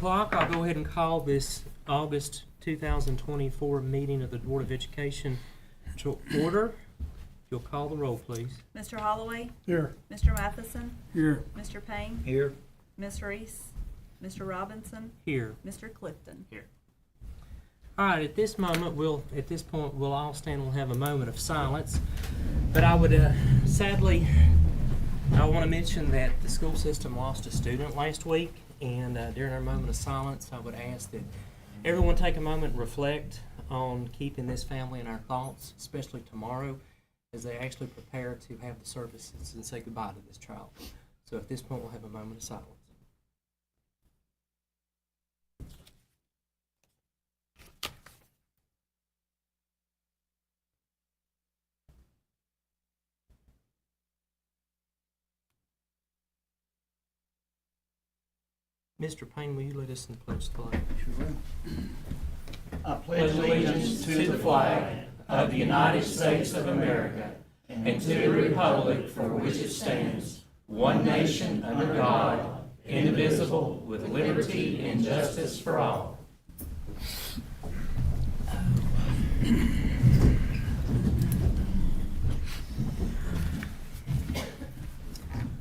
o'clock. I'll go ahead and call this August 2024 meeting of the Board of Education to order. You'll call the roll, please. Mr. Holloway? Here. Mr. Matheson? Here. Mr. Payne? Here. Ms. Reese? Mr. Robinson? Here. Mr. Clifton? Here. All right, at this point, we'll all stand and we'll have a moment of silence. But I would, sadly, I want to mention that the school system lost a student last week, and during our moment of silence, I would ask that everyone take a moment and reflect on keeping this family in our thoughts, especially tomorrow, as they actually prepare to have the services and say goodbye to this child. So at this point, we'll have a moment of silence. Mr. Payne, will you lead us in the pledge of the flag? Sure will. I pledge allegiance to the flag of the United States of America and to the republic for which it stands, one nation under God, indivisible, with liberty and justice for all.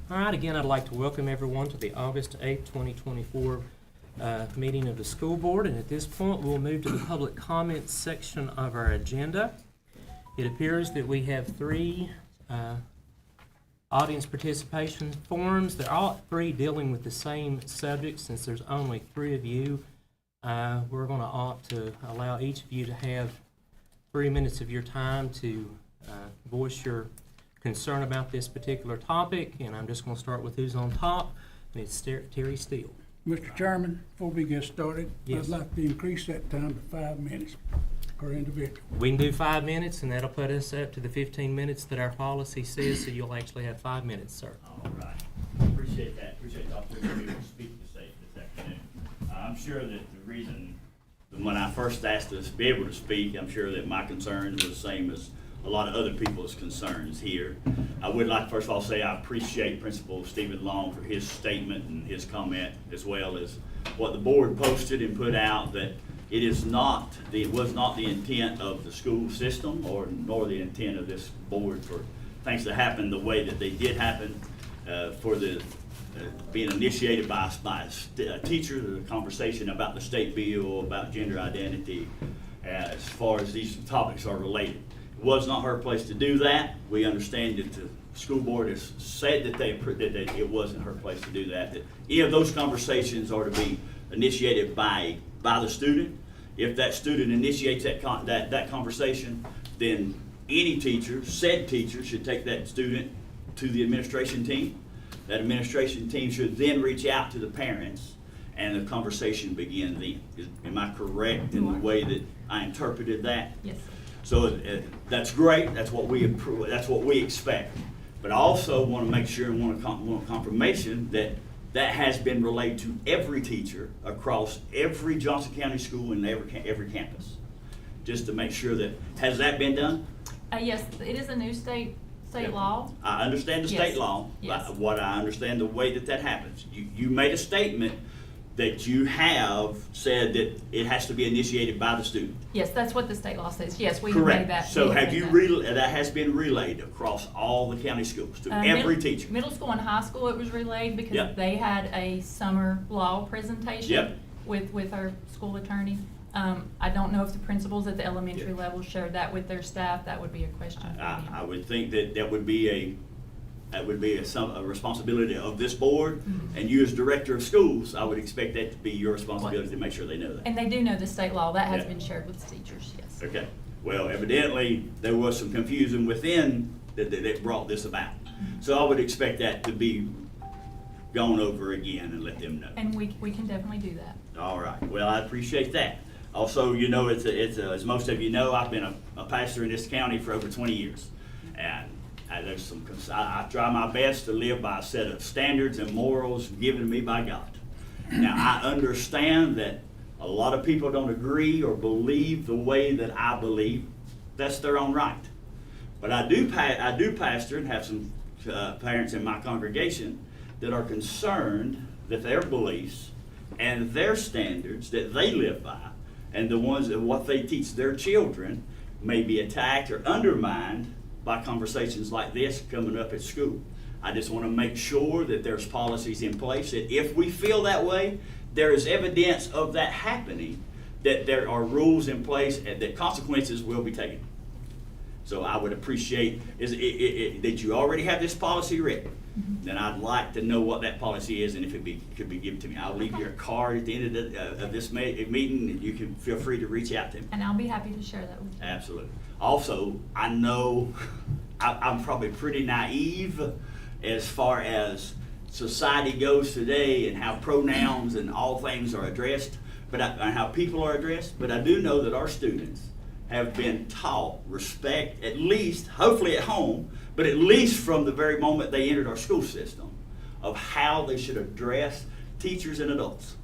All right, again, I'd like to welcome everyone to the August 8th, 2024 meeting of the school board. And at this point, we'll move to the public comments section of our agenda. It appears that we have three audience participation forums. They're all three dealing with the same subject. Since there's only three of you, we're going to opt to allow each of you to have 3 minutes of your time to voice your concern about this particular topic, and I'm just going to start with who's on top, and it's Terry Steele. Mr. Chairman, before we get started, Yes. I'd like to increase that time to 5 minutes per individual. We can do 5 minutes, and that'll put us up to the 15 minutes that our policy says, so you'll actually have 5 minutes, sir. All right. Appreciate that. Appreciate the opportunity to speak this afternoon. I'm sure that the reason, when I first asked us to be able to speak, I'm sure that my concerns were the same as a lot of other people's concerns here. I would like to first of all say I appreciate Principal Stephen Long for his statement and his comment, as well as what the board posted and put out, that it was not the intent of the school system nor the intent of this board for things to happen the way that they did happen, for the being initiated by a teacher, the conversation about the state bill, about gender identity, as far as these topics are related. It was not her place to do that. We understand that the school board has said that it wasn't her place to do that. That any of those conversations are to be initiated by the student. If that student initiates that conversation, then any teacher, said teacher, should take that student to the administration team. That administration team should then reach out to the parents, and the conversation begin then. Am I correct in the way that I interpreted that? Yes. So that's great. That's what we approve. That's what we expect. But I also want to make sure and want confirmation that that has been relayed to every teacher across every Johnson County school and every campus, just to make sure that has that been done. Yes, it is a new state law. I understand the state law. Yes. But what I understand the way that happens. You made a statement that you have said that it has to be initiated by the student. Yes, that's what the state law says. Yes, we Correct. made that. So have you that has been relayed across all the county schools to every teacher? Middle school and high school it was relayed because Yep. they had a summer law presentation Yep. with our school attorney. I don't know if the principals at the elementary Yep. level shared that with their staff. That would be a question for them. I would think that would be a responsibility of this board, Mm-hmm. and you as director of schools, I would expect that to be your responsibility to make sure they know that. And they do know the state law. That has Yeah. been shared with the teachers, yes. Okay. Well, evidently there was some confusion within that brought this about. So I would expect that to be gone over again and let them know. And we can definitely do that. All right. Well, I appreciate that. Also, you know, as most of you know, I've been a pastor in this county for over 20 years, and I try my best to live by a set of standards and morals given to me by God. Now, I understand that a lot of people don't agree or believe the way that I believe. That's their own right. But I do pastor and have some parents in my congregation that are concerned that their beliefs and their standards that they live by, and the ones that what they teach their children may be attacked or undermined by conversations like this coming up at school. I just want to make sure that there's policies in place that if we feel that way, there is evidence of that happening, that there are rules in place and that consequences will be taken. So I would appreciate that you already have this policy ready. Then I'd like to know what that policy is and if it could be given to me. I'll leave you a card at the end of this meeting, and you can feel free to reach out to me. And I'll be happy to share that with you. Absolutely. Also, I know I'm probably pretty naive as far as society goes today and how pronouns and all things are addressed, and how people are addressed. But I do know that our students have been taught respect, at least, hopefully at home, but at least from the very moment they entered our school system, of how they should address teachers and adults,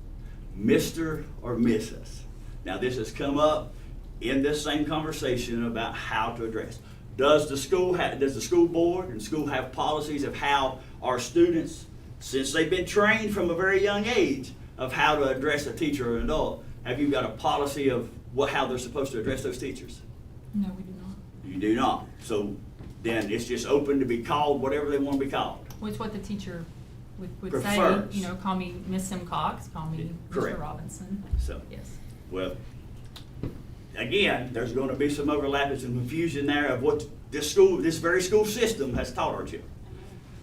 Mr. or Mrs. Now, this has come up in this same conversation about how to address. Does the school board and school have policies of how our students, since they've been trained from a very young age of how to address a teacher or an adult, have you got a policy of how they're supposed to address those teachers? No, we do not. You do not. So then it's just open to be called whatever they want to be called. Well, it's what the teacher would say, Prefers. you know, call me Miss Simcox, call me Correct. Mr. Robinson. So, Yes. well, again, there's going to be some overlap and some confusion there of what this very school system has taught our children,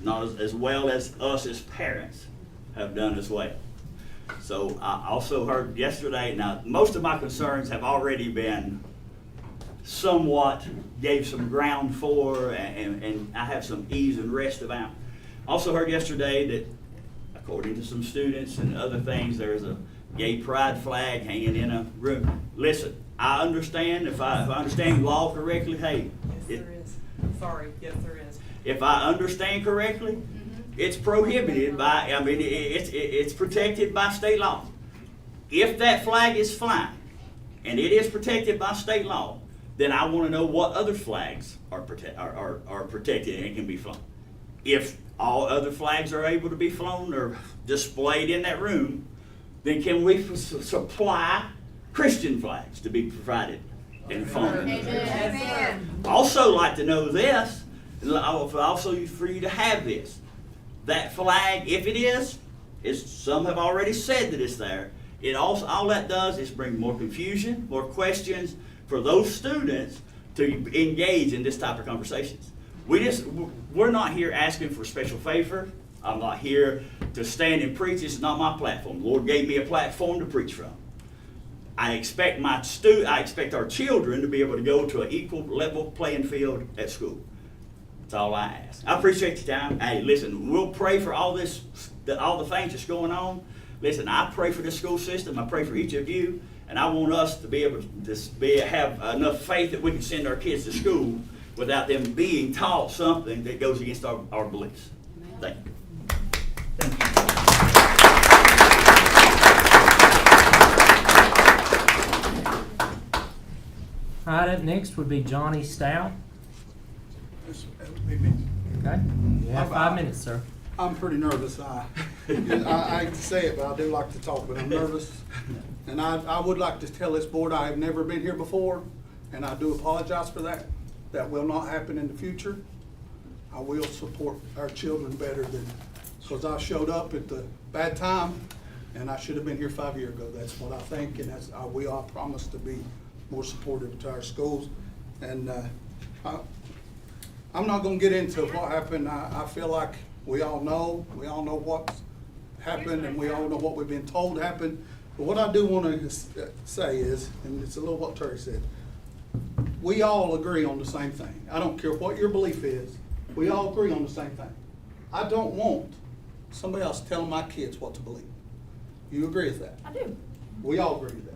not as well as us as parents have done as well. So I also heard yesterday, now most of my concerns have already been somewhat gave some ground for, and I have some ease and rest about. Also heard yesterday that according to some students and other things, there's a gay pride flag hanging in a room. Listen, I understand, if I understand law correctly, hey. Yes, there is. Sorry, yes, there is. If I understand correctly, it's prohibited by, it's protected by state law. If that flag is flying, and it is protected by state law, then I want to know what other flags are protected and can be flown. If all other flags are able to be flown or displayed in that room, then can we supply Christian flags to be provided and flown? Amen. Also like to know this, also for you to have this. That flag, if it is some have already said that it's there, it also, all that does is bring more confusion, more questions for those students to engage in this type of conversations. We're not here asking for special favor. I'm not here to stand and preach. This is not my platform. The Lord gave me a platform to preach from. I expect our children to be able to go to an equal level playing field at school. That's all I ask. I appreciate your time. Hey, listen, we'll pray for all the things that's going on. Listen, I pray for this school system. I pray for each of you, and I want us to be able to have enough faith that we can send our kids to school without them being taught something that goes against our beliefs. Thank you. All right, up next would be Johnny Stout. That would be me. Okay, you have 5 minutes, sir. I'm pretty nervous. I hate to say it, but I do like to talk, but I'm nervous. And I would like to tell this board I have never been here before, and I do apologize for that. That will not happen in the future. I will support our children better because I showed up at the bad time, and I should have been here 5 years ago. That's what I think, and I promise to be more supportive to our schools. And I'm not going to get into what happened. I feel like we all know what's happened, and we all know what we've been told happened. But what I do want to say is, and it's a little what Terry said, we all agree on the same thing. I don't care what your belief is. We all agree on the same thing. I don't want somebody else telling my kids what to believe. You agree with that? I do. We all agree with that.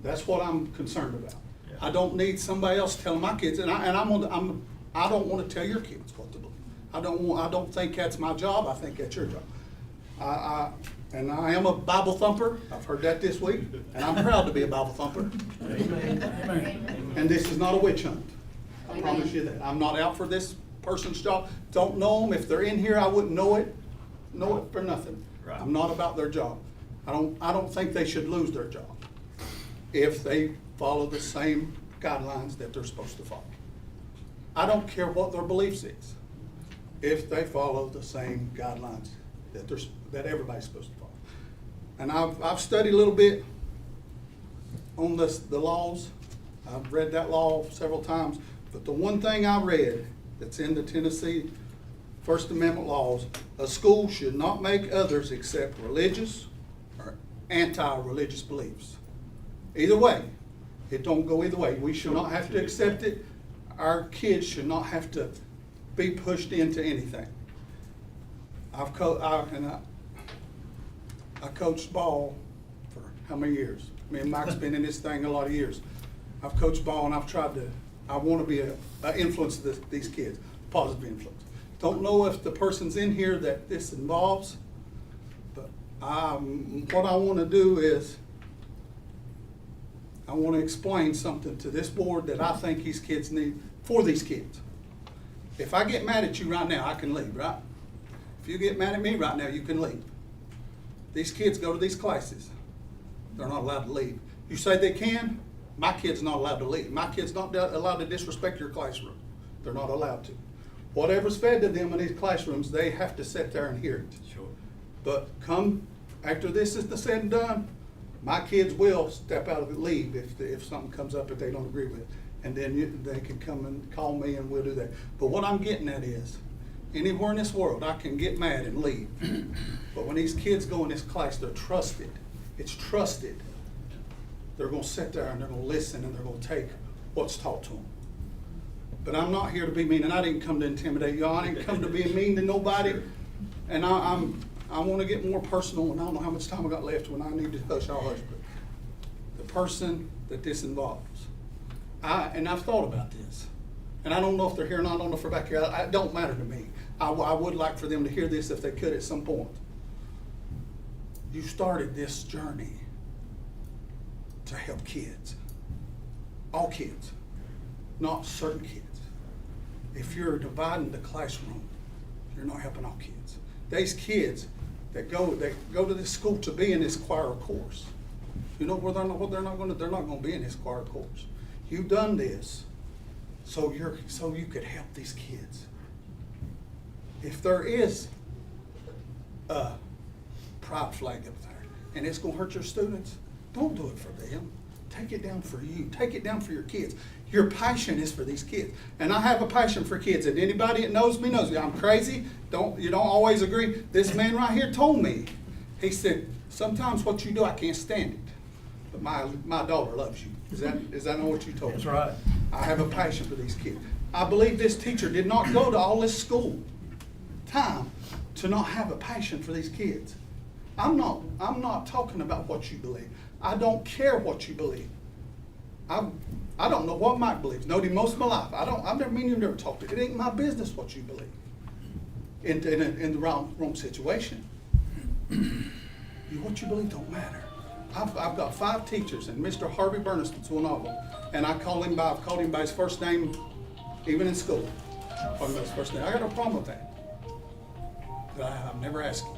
That's what I'm concerned about. Yeah. I don't need somebody else telling my kids, and I don't want to tell your kids what to believe. I don't think that's my job. I think that's your job. And I am a Bible thumper. I've heard that this week, and I'm proud to be a Bible thumper. Amen. And this is not a witch hunt. I promise you that. I'm not out for this person's job. Don't know them. If they're in here, I wouldn't know it for nothing. Right. I'm not about their job. I don't think they should lose their job if they follow the same guidelines that they're supposed to follow. I don't care what their beliefs is, if they follow the same guidelines that everybody's supposed to follow. And I've studied a little bit on the laws. I've read that law several times, but the one thing I read that's in the Tennessee First Amendment laws, a school should not make others accept religious or anti-religious beliefs. Either way, it don't go either way. We should not have to accept it. Our kids should not have to be pushed into anything. I coached ball for how many years? Me and Mike's been in this thing a lot of years. I've coached ball and I want to be an influence to these kids, positive influence. Don't know if the person's in here that this involves, but what I want to do is I want to explain something to this board that I think these kids need for these kids. If I get mad at you right now, I can leave, right? If you get mad at me right now, you can leave. These kids go to these classes. They're not allowed to leave. You say they can, my kid's not allowed to leave. My kid's not allowed to disrespect your classroom. They're not allowed to. Whatever's fed to them in these classrooms, they have to sit there and hear it. Sure. But come after this is said and done, my kids will step out of it, leave if something comes up that they don't agree with. And then they can come and call me and we'll do that. But what I'm getting at is, anywhere in this world, I can get mad and leave. But when these kids go in this class, they're trusted. It's trusted. They're going to sit there and they're going to listen and they're going to take what's taught to them. But I'm not here to be mean, and I didn't come to intimidate y'all. I didn't come to be mean to nobody. And I want to get more personal, and I don't know how much time I got left when I need to hush, I'll hush. But the person that this involves, I've thought about this, and I don't know if they're here or not. I don't know if they're back here. It don't matter to me. I would like for them to hear this if they could at some point. You started this journey to help kids, all kids, not certain kids. If you're dividing the classroom, you're not helping all kids. These kids that go to this school to be in this choir course, you know where they're not going to be in this choir course. You've done this so you could help these kids. If there is a pride flag up there and it's going to hurt your students, don't do it for them. Take it down for you. Take it down for your kids. Your passion is for these kids. And I have a passion for kids. And anybody that knows me knows me. I'm crazy. You don't always agree. This man right here told me. He said, sometimes what you do, I can't stand it. But my daughter loves you. Is that not what you told me? That's right. I have a passion for these kids. I believe this teacher did not go to all this school time to not have a passion for these kids. I'm not talking about what you believe. I don't care what you believe. I don't know what Mike believes. Known him most of my life. I've never mean you've never talked to him. It ain't my business what you believe in the wrong situation. What you believe don't matter. I've got 5 teachers, and Mr. Harvey Burniston's one of them. And I've called him by his first name, even in school. Call him by his first name. I got no problem with that. But I've never asked him.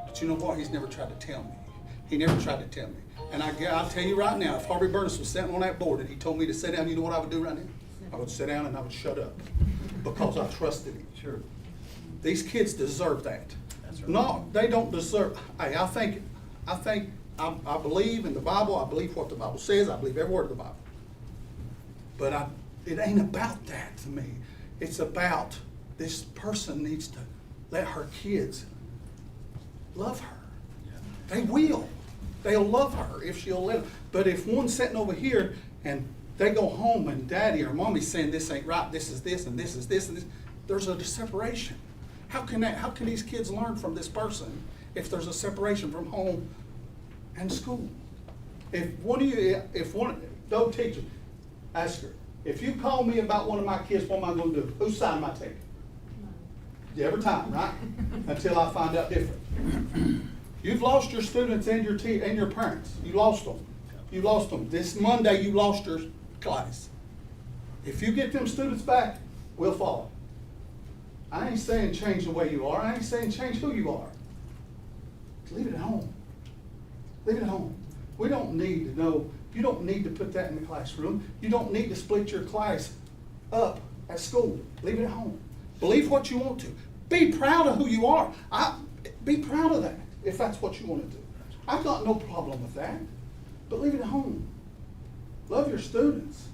But you know what? He's never tried to tell me. He never tried to tell me. And I'll tell you right now, if Harvey Burnis was sitting on that board and he told me to sit down, you know what I would do right now? I would sit down and I would shut up because I trusted him. Sure. These kids deserve that. That's right. No, they don't deserve. Hey, I believe in the Bible. I believe what the Bible says. I believe every word of the Bible. But it ain't about that to me. It's about this person needs to let her kids love her. They will. They'll love her if she'll let them. But if one's sitting over here and they go home and daddy or mommy's saying this ain't right, this is this and this is this and this, there's a separation. How can these kids learn from this person if there's a separation from home and school? If those teachers, ask her, if you call me about one of my kids, what am I going to do? Whose side am I taking? Every time, right? Until I find out different. You've lost your students and your parents. You lost them. You lost them. This Monday you lost your class. If you get them students back, we'll follow. I ain't saying change the way you are. I ain't saying change who you are. Leave it at home. Leave it at home. We don't need to know, you don't need to put that in the classroom. You don't need to split your class up at school. Leave it at home. Believe what you want to. Be proud of who you are. Be proud of that if that's what you want to do. I've got no problem with that. But leave it at home. Love your students.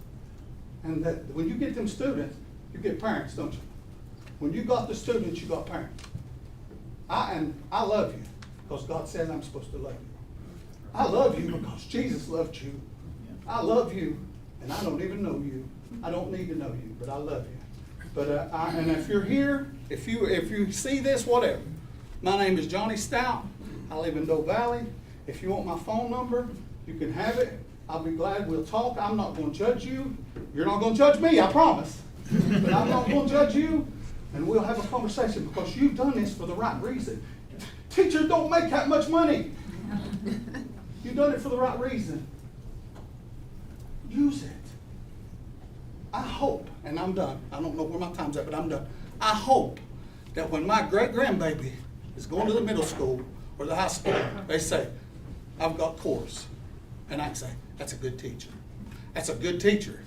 And that when you get them students, you get parents, don't you? When you got the students, you got parents. I love you because God says I'm supposed to love you. I love you because Jesus loved you. I love you, and I don't even know you. I don't need to know you, but I love you. But and if you're here, if you see this, whatever. My name is Johnny Stout. I live in Doe Valley. If you want my phone number, you can have it. I'll be glad we'll talk. I'm not going to judge you. You're not going to judge me, I promise. But I'm not going to judge you, and we'll have a conversation because you've done this for the right reason. Teachers don't make that much money. You've done it for the right reason. Use it. I hope, and I'm done. I don't know where my time's at, but I'm done. I hope that when my great-grandbaby is going to the middle school or the high school, they say, I've got course. And I can say, that's a good teacher. That's a good teacher.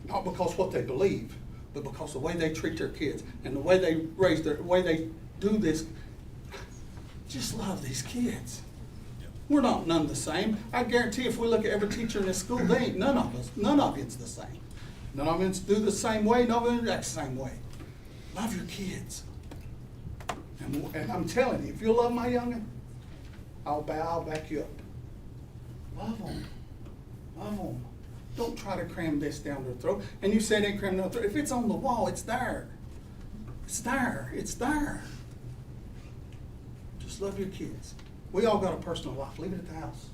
Not because what they believe, but because the way they treat their kids and the way they raise the way they do this. Just love these kids. We're not none the same. I guarantee if we look at every teacher in this school, they ain't none of it's the same. None of it's do the same way, none of it act the same way. Love your kids. And I'm telling you, if you'll love my youngin', I'll back you up. Love them. Love them. Don't try to cram this down their throat. And you say they cram down their throat. If it's on the wall, it's there. It's there. It's there. Just love your kids. We all got a personal life. Leave it at the house.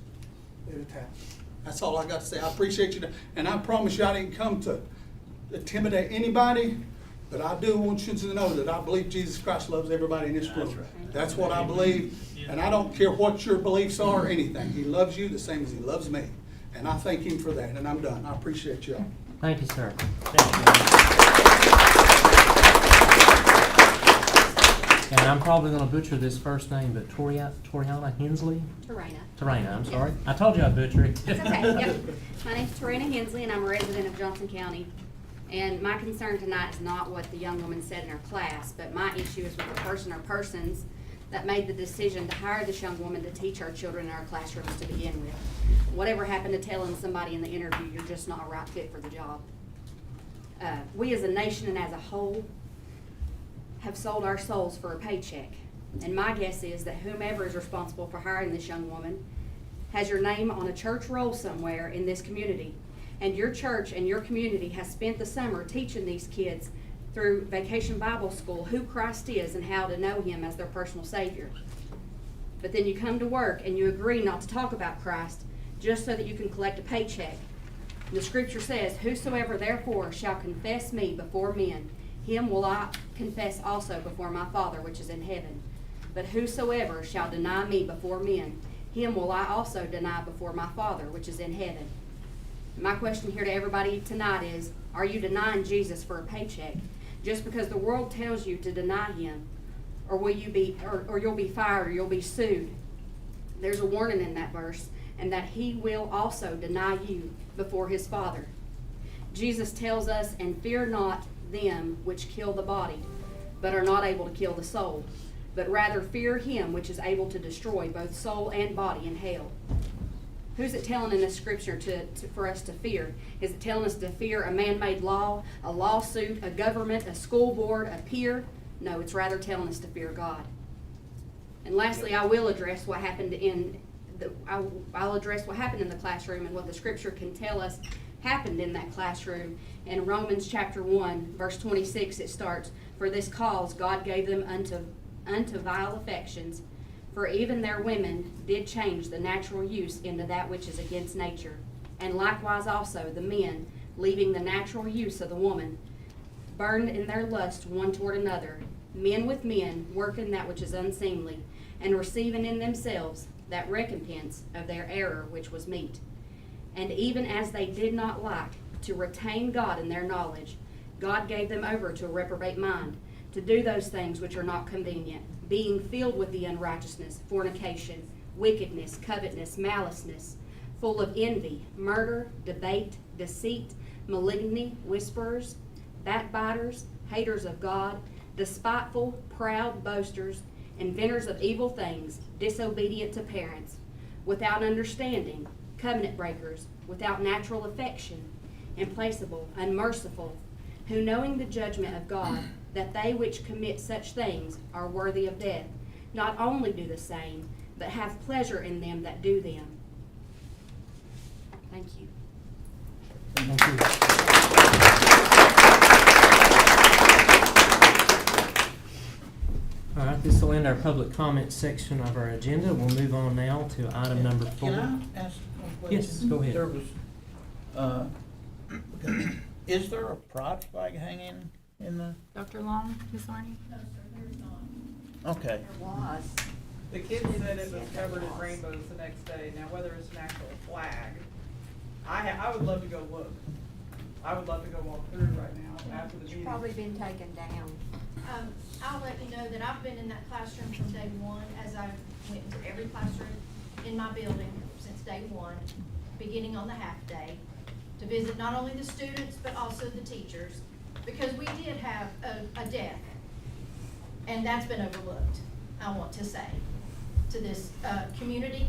Leave it at the house. That's all I got to say. I appreciate you. And I promise you I didn't come to intimidate anybody, but I do want you to know that I believe Jesus Christ loves everybody in this room. That's right. That's what I believe. And I don't care what your beliefs are or anything. He loves you the same as he loves me. And I thank him for that. And I'm done. I appreciate you all. Thank you, sir. And I'm probably going to butcher this first name, but Toriana Hensley? Tarana, I'm sorry. I told you I'd butcher it. That's okay, yep. My name's Tarana Hensley, and I'm a resident of Johnson County. And my concern tonight is not what the young woman said in her class, but my issue is with the person or persons that made the decision to hire this young woman to teach our children in our classrooms to begin with. Whatever happened to telling somebody in the interview, you're just not a right fit for the job. We as a nation and as a whole have sold our souls for a paycheck. And my guess is that whomever is responsible for hiring this young woman has your name on a church roll somewhere in this community. And your church and your community has spent the summer teaching these kids through Vacation Bible School who Christ is and how to know him as their personal Savior. But then you come to work and you agree not to talk about Christ just so that you can collect a paycheck. The scripture says, whosoever therefore shall confess me before men, him will I confess also before my Father which is in heaven. But whosoever shall deny me before men, him will I also deny before my Father which is in heaven. My question here to everybody tonight is, are you denying Jesus for a paycheck? Just because the world tells you to deny him, or will you be, or you'll be fired, or you'll be sued. There's a warning in that verse, and that he will also deny you before his Father. Jesus tells us, and fear not them which kill the body, but are not able to kill the soul, but rather fear him which is able to destroy both soul and body in hell. Who's it telling in this scripture for us to fear? Is it telling us to fear a man-made law, a lawsuit, a government, a school board, a peer? No, it's rather telling us to fear God. And lastly, I will address what happened I'll address what happened in the classroom and what the scripture can tell us happened in that classroom. In Romans chapter 1, verse 26, it starts, for this cause God gave them unto vile affections, for even their women did change the natural use into that which is against nature. And likewise also the men, leaving the natural use of the woman, burned in their lust one toward another, men with men, working that which is unseemly, and receiving in themselves that recompense of their error which was meet. And even as they did not like to retain God in their knowledge, God gave them over to a reprobate mind, to do those things which are not convenient, being filled with the unrighteousness, fornication, wickedness, covetousness, maliceness, full of envy, murder, debate, deceit, malignity, whisperers, backbiters, haters of God, despiteful, proud, boasters, inventors of evil things, disobedient to parents, without understanding, covenant breakers, without natural affection, implacable, unmerciful, who knowing the judgment of God, that they which commit such things are worthy of death, not only do the same, but have pleasure in them that do them. Thank you. Thank you. All right, this will end our public comment section of our agenda. We'll move on now to item number 4. Can I ask one question? Yes, go ahead. There was, is there a pride flag hanging in the, Dr. Long, Ms. Arnie? okay. Was. The kids said it was covered in rainbows the next day. Now, whether it's an actual flag, I would love to go look. I would love to go walk through right now after the meeting. Probably been taken down. I'll let you know that I've been in that classroom from day one, as I went into every classroom in my building since day one, beginning on the half day, to visit not only the students, but also the teachers, because we did have a death, and that's been overlooked, I want to say, to this community,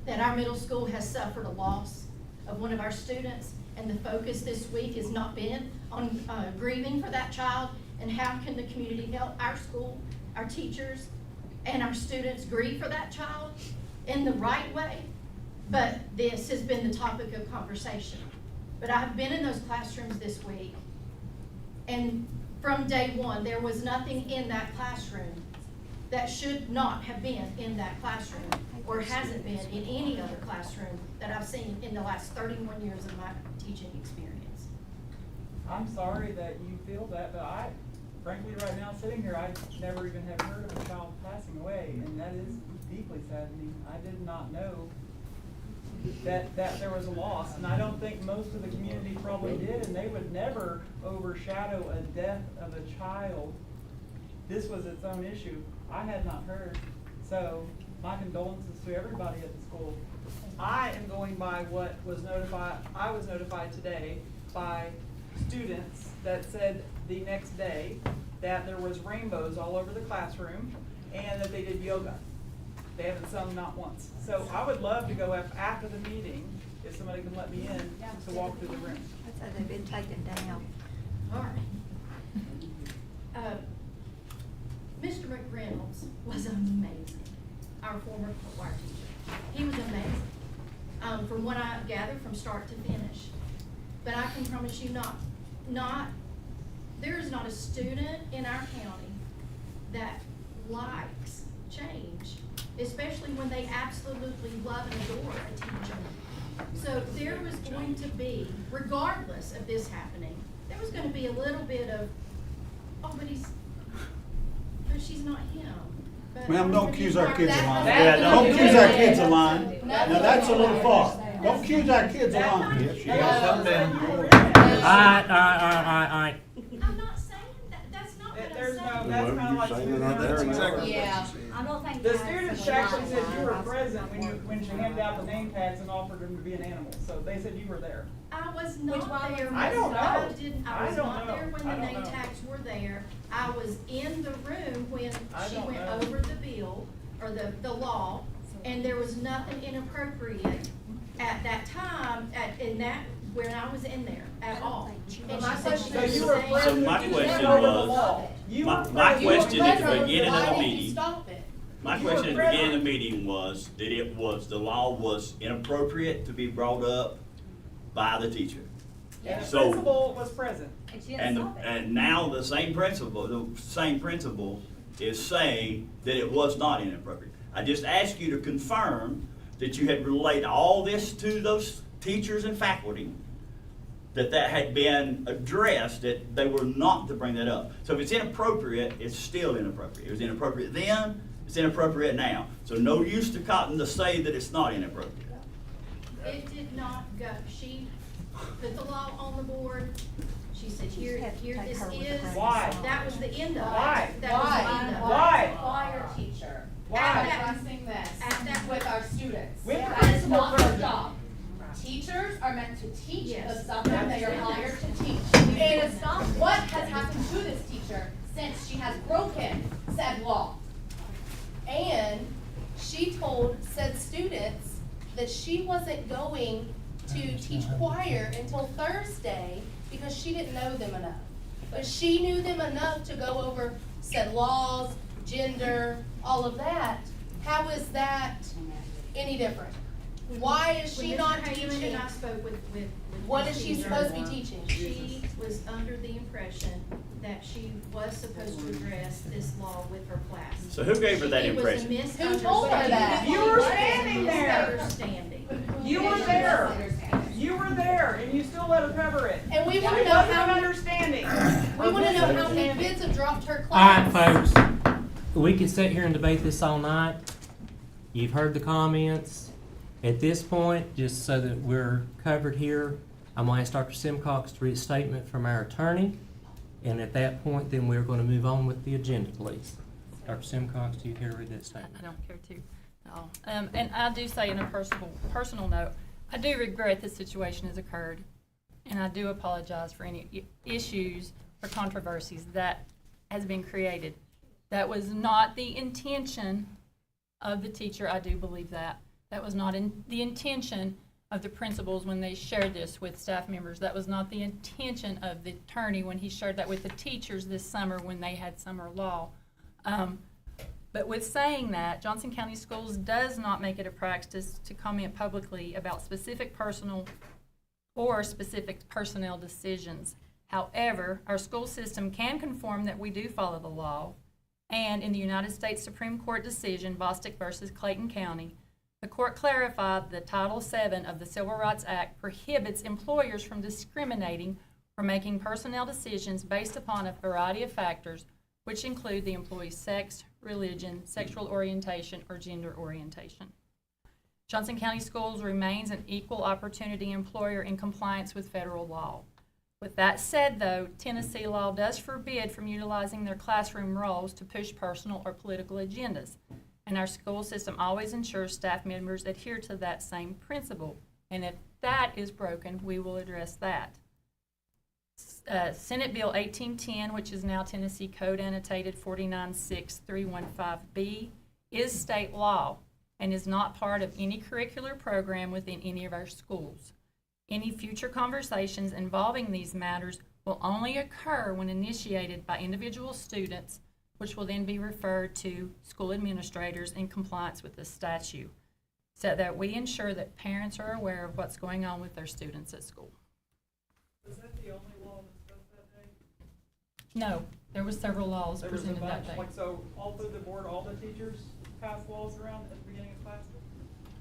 that our middle school has suffered a loss of one of our students, and the focus this week has not been on grieving for that child, and how can the community help our school, our teachers, and our students grieve for that child in the right way. But this has been the topic of conversation. But I've been in those classrooms this week, and from day one, there was nothing in that classroom that should not have been in that classroom, or hasn't been in any other classroom that I've seen in the last 31 years of my teaching experience. I'm sorry that you feel that, but frankly, right now, sitting here, I never even have heard of a child passing away, and that is deeply saddening. I did not know that there was a loss, and I don't think most of the community probably did, and they would never overshadow a death of a child. This was its own issue. I had not heard, so my condolences to everybody at the school. I am going by what was notified. I was notified today by students that said the next day that there was rainbows all over the classroom and that they did yoga. They haven't sung not once. So I would love to go after the meeting, if somebody can let me in, to walk through the room. I said they've been taken down. All right. Mr. McReynolds was amazing, our former choir teacher. He was amazing, from what I gathered from start to finish. But I can promise you there is not a student in our county that likes change, especially when they absolutely love and adore a teacher. So there was going to be, regardless of this happening, there was going to be a little bit of, oh, but she's not him. But Ma'am, don't accuse our kids of lying. Yeah, Don't don't accuse do our that. kids of lying. Now, that's a little far. Don't accuse our kids of lying. Yes, you got something down. All right. I'm not saying that, that's not what I'm There's no, saying. that's kind of like. That's exactly Yeah, what she said. I don't think. The students actually said you were present when she handed out the name tags and offered them to be an animal, so they said you were there. I was not there. I don't know. I I was don't not know. there when I the don't name know. tags were there. I was in the room when I she don't went know. over the bill, or the law, and there was nothing inappropriate at that time, when I was in there at all. And she said she So was you were saying- present. my you question went over the was- law. You were My present. question at the beginning of the meeting, my You were question at the beginning of the present. meeting was that the law was inappropriate to be brought up by the teacher. And the So- principal was present. And now the same principle is saying that it was not inappropriate. I just asked you to confirm that you had relayed all this to those teachers and faculty, that had been addressed, that they were not to bring that up. So if it's inappropriate, it's still inappropriate. It was inappropriate then, it's inappropriate now. So no use to Cotton to say that it's not inappropriate. It did not go. She put the law on the board. She said, here this is. Why? That was the end of it. Why? That was the end of it. Why? Choir teacher. Why? At Discussing this. At with our students. With That is principal not their present. job. Teachers are meant to teach Yes. the subject they are hired to teach. And what has happened to this teacher since she has broken said law? And she told said students that she wasn't going to teach choir until Thursday because she didn't know them enough. But she knew them enough to go over said laws, gender, all of that. How is that any different? Why is she not When Mr. Heyman teaching? and I spoke with What Ms. is she Caesar, supposed to be teaching? She was under the impression that she was supposed to address this law with her class. So who gave her that impression? It was a Who told her that? You were standing there. misunderstanding. You were there. You were there, and you still let her cover it. And we It wanna know wasn't how an many, understanding. we wanna know how many kids have dropped her All right, class. folks, we could sit here and debate this all night. You've heard the comments. At this point, just so that we're covered here, I'm going to ask Dr. Simcox to read a statement from our attorney. And at that point, then we're going to move on with the agenda, please. Dr. Simcox, do you care to read that statement? I don't care to. No. And I do say in a personal note, I do regret this situation has occurred, and I do apologize for any issues or controversies that has been created. That was not the intention of the teacher. I do believe that. That was not the intention of the principals when they shared this with staff members. That was not the intention of the attorney when he shared that with the teachers this summer when they had summer law. But with saying that, Johnson County Schools does not make it a practice to comment publicly about specific personal or specific personnel decisions. However, our school system can confirm that we do follow the law. And in the United States Supreme Court decision, Bostick versus Clayton County, the court clarified that Title VII of the Civil Rights Act prohibits employers from discriminating or making personnel decisions based upon a variety of factors, which include the employee's sex, religion, sexual orientation, or gender orientation. Johnson County Schools remains an equal opportunity employer in compliance with federal law. With that said, though, Tennessee law does forbid from utilizing their classroom roles to push personal or political agendas. And our school system always ensures staff members adhere to that same principle. And if that is broken, we will address that. Senate Bill 1810, which is now Tennessee Code Annotated 496-315B, is state law and is not part of any curricular program within any of our schools. Any future conversations involving these matters will only occur when initiated by individual students, which will then be referred to school administrators in compliance with the statute, so that we ensure that parents are aware of what's going on with their students at school. Is that the only law discussed that day? No, there were several laws There was a presented that bunch, day. like, so all through the board, all the teachers passed laws around at the beginning of class?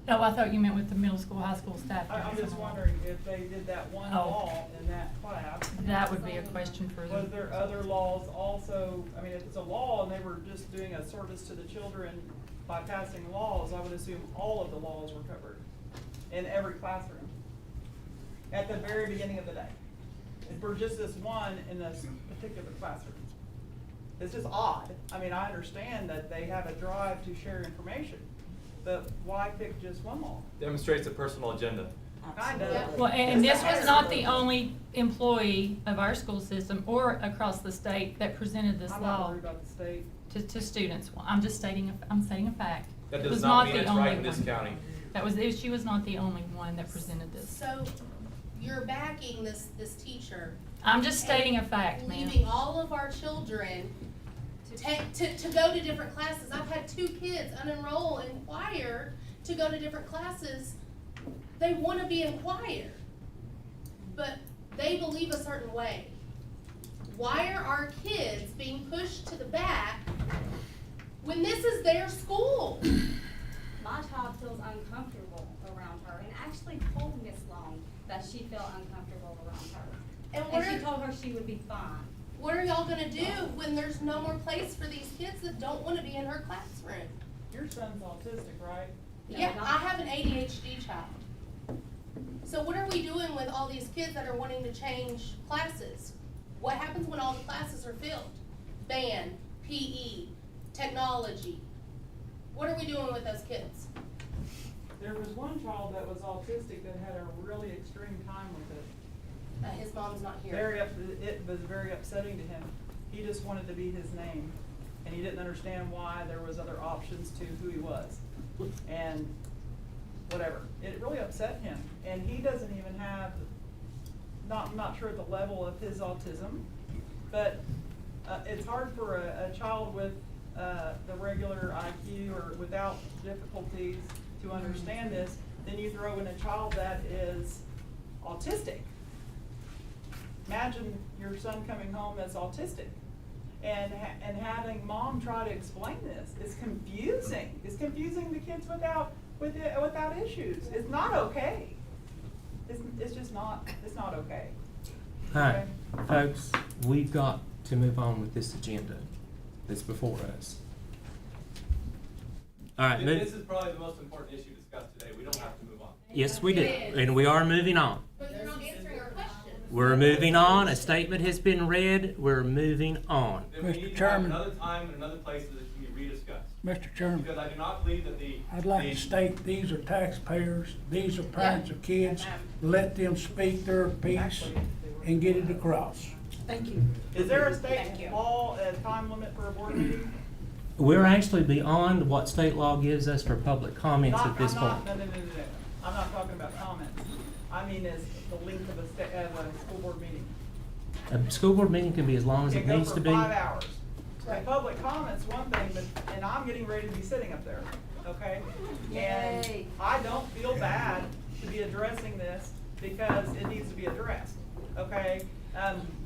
Oh, I thought you meant with the middle school, high school staff. I'm just wondering if they did that one law in that class. That would be a question for Was them. there other laws also, I mean, if it's a law and they were just doing a service to the children by passing laws, I would assume all of the laws were covered in every classroom at the very beginning of the day. And for just this one in this particular classroom. It's just odd. I mean, I understand that they have a drive to share information, but why pick just one law? Demonstrates a personal agenda. Kind of. Well, and this was not the only employee of our school system or across the state that presented this I'm not law worried about the state. to students. Well, I'm stating a fact. That It does was not mean the it's only right in this one. county. She was not the only one that presented this. So you're backing this teacher. I'm just stating a fact, ma'am. Leaving all of our children to go to different classes. I've had 2 kids unenroll in choir to go to different classes. They want to be in choir, but they believe a certain way. Why are our kids being pushed to the back when this is their school? My child feels uncomfortable around her and actually told Miss Long that she felt uncomfortable around her. And And she told her she would be fine. what are y'all gonna do when there's no more place for these kids that don't want to be in her classroom? Your son's autistic, right? Yeah, I have an ADHD child. So what are we doing with all these kids that are wanting to change classes? What happens when all the classes are filled? Band, PE, technology. What are we doing with those kids? There was one child that was autistic that had a really extreme time with it. His mom's not here. It was very upsetting to him. He just wanted to be his name, and he didn't understand why there was other options to who he was. And whatever, it really upset him. And he doesn't even have, I'm not sure the level of his autism, but it's hard for a child with the regular IQ or without difficulties to understand this. Then you throw in a child that is autistic. Imagine your son coming home that's autistic and having mom try to explain this. It's confusing. It's confusing the kids without issues. It's not okay. It's just not, it's not okay. All right, Okay? folks, we've got to move on with this agenda that's before us. All right, This is probably the most important issue discussed today. We don't have to move on. yes, we do, and we are moving on. But you're not answering our questions. We're moving on. A statement has been read. We're moving on. Then we Mr. need to have Chairman. another time and another place that it can be rediscussed. Mr. Chairman, Because I do not believe that I'd like to state these are taxpayers, these are parents of kids. Let them speak their piece and get it across. Is there a state law, time limit for a board meeting? We're actually beyond what state law gives us for public comments at this point. No. I'm not talking about comments. I mean, is the length of a school board meeting. A school board meeting can be as long as it Can needs go to for be. 5 hours. And public comment's one thing, and I'm getting ready to be sitting up there, okay? And Yay. I don't feel bad to be addressing this because it needs to be addressed, okay?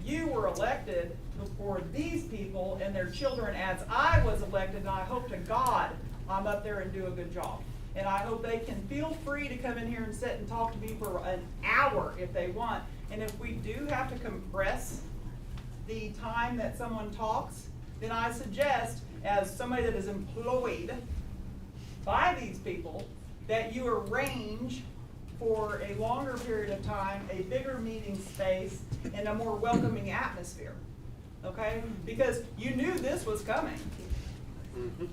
You were elected for these people and their children as I was elected, and I hope to God I'm up there and do a good job. And I hope they can feel free to come in here and sit and talk to me for an hour if they want. And if we do have to compress the time that someone talks, then I suggest, as somebody that is employed by these people, that you arrange for a longer period of time, a bigger meeting space, and a more welcoming atmosphere, okay? Because you knew this was coming.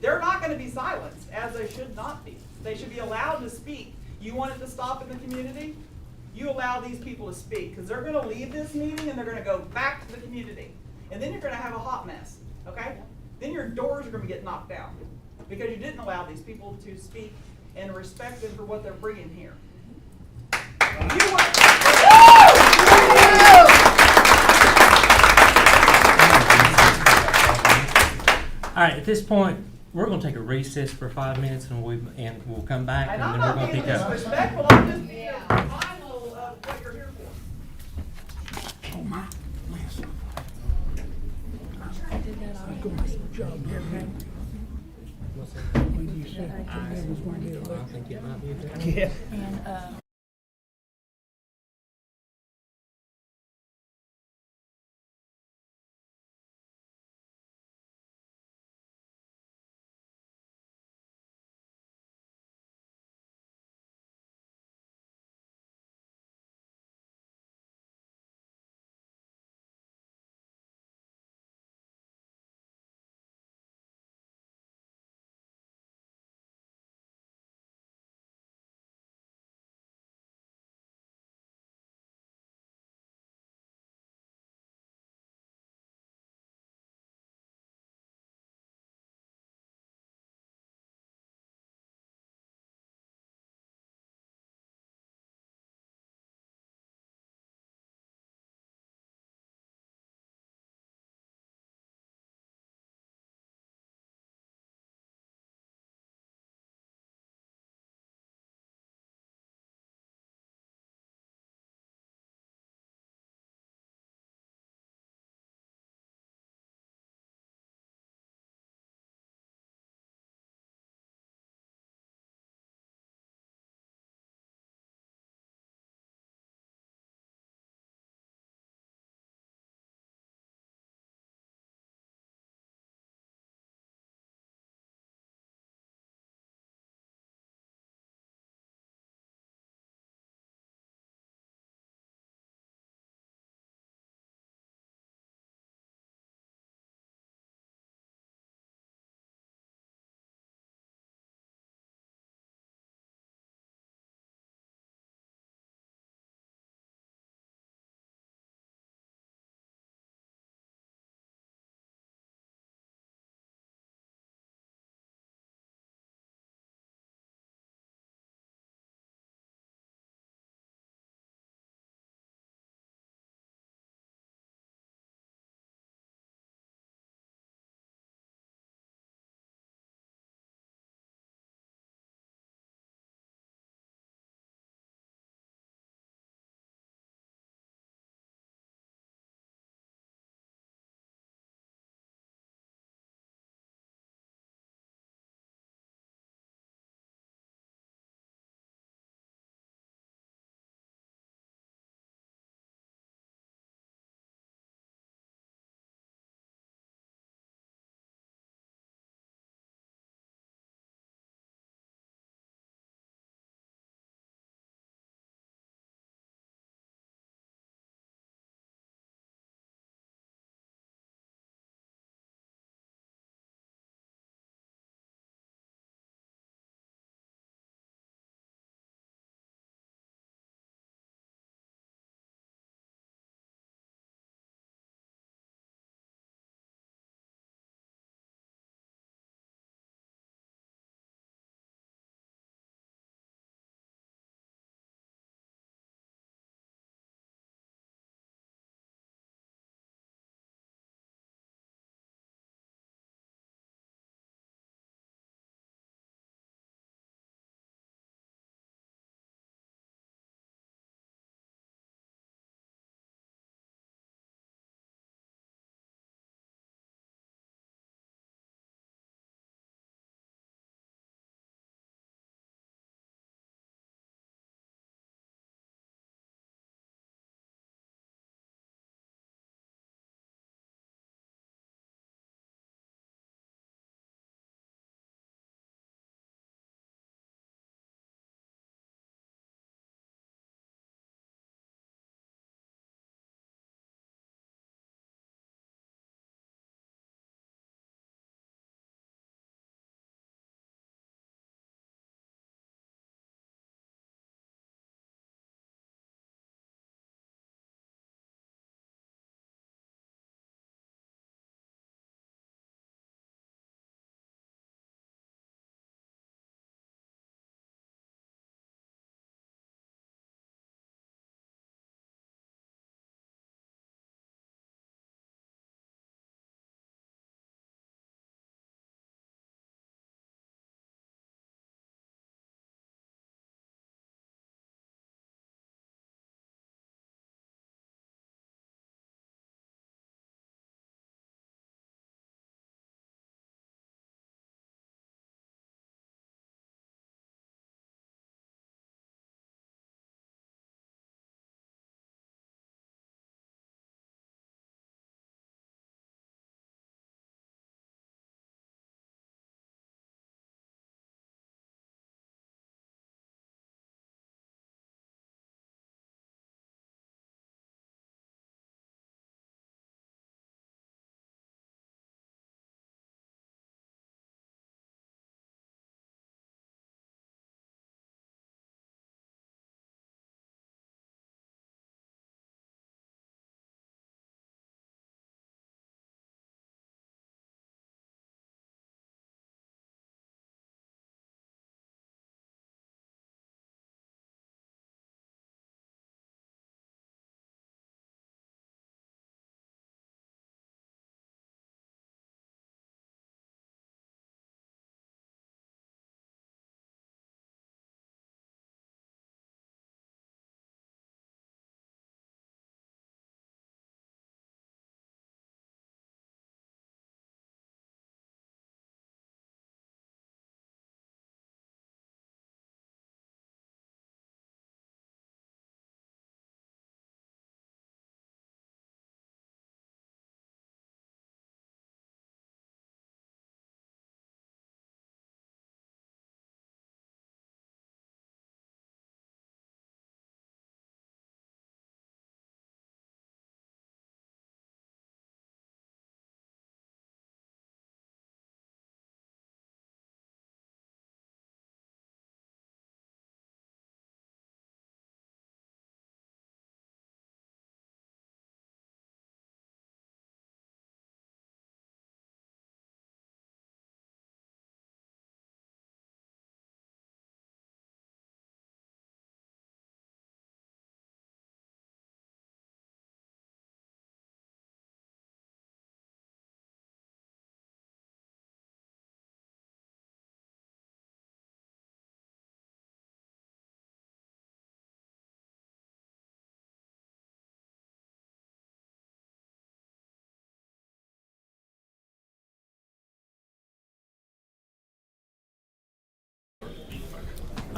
They're not gonna be silenced, as they should not be. They should be allowed to speak. You want it to stop in the community? You allow these people to speak, because they're gonna leave this meeting and they're gonna go back to the community. And then you're gonna have a hot mess, okay? Then your doors are gonna get knocked down, because you didn't allow these people to speak and respect them for what they're bringing here. You want- All right, at this point, we're gonna take a recess for 5 minutes and we'll come back and And then I'm we're not gonna being pick up. disrespectful, I'm just being mindful of what you're here for. Oh, my, listen. I go to the job here, man. When you said that your name was going to be elected. I think it might be a good idea. Yeah. And,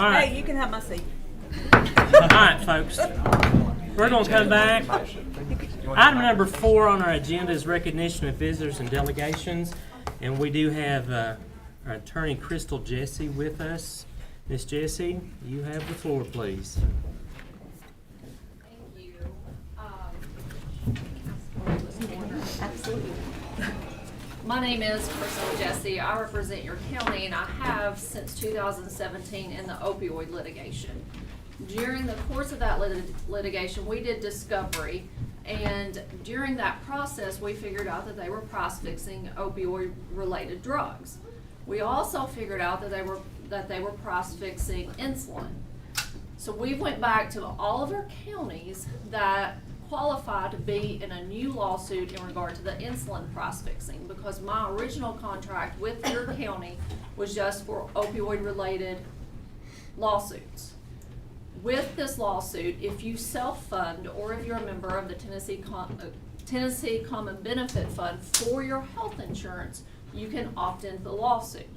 All right. Hey, you can have my seat. All right, folks. We're going to come back. Item number 4 on our agenda is recognition of visitors and delegations. And we do have our attorney, Crystal Jesse, with us. Miss Jesse, you have the floor, please. Thank you. Absolutely. My name is Crystal Jesse. I represent your county, and I have since 2017 in the opioid litigation. During the course of that litigation, we did discovery, and during that process, we figured out that they were price-fixing opioid-related drugs. We also figured out that they were price-fixing insulin. So we went back to all of our counties that qualify to be in a new lawsuit in regard to the insulin price fixing, because my original contract with your county was just for opioid-related lawsuits. With this lawsuit, if you self-fund or if you're a member of the Tennessee Common Benefit Fund for your health insurance, you can opt into the lawsuit.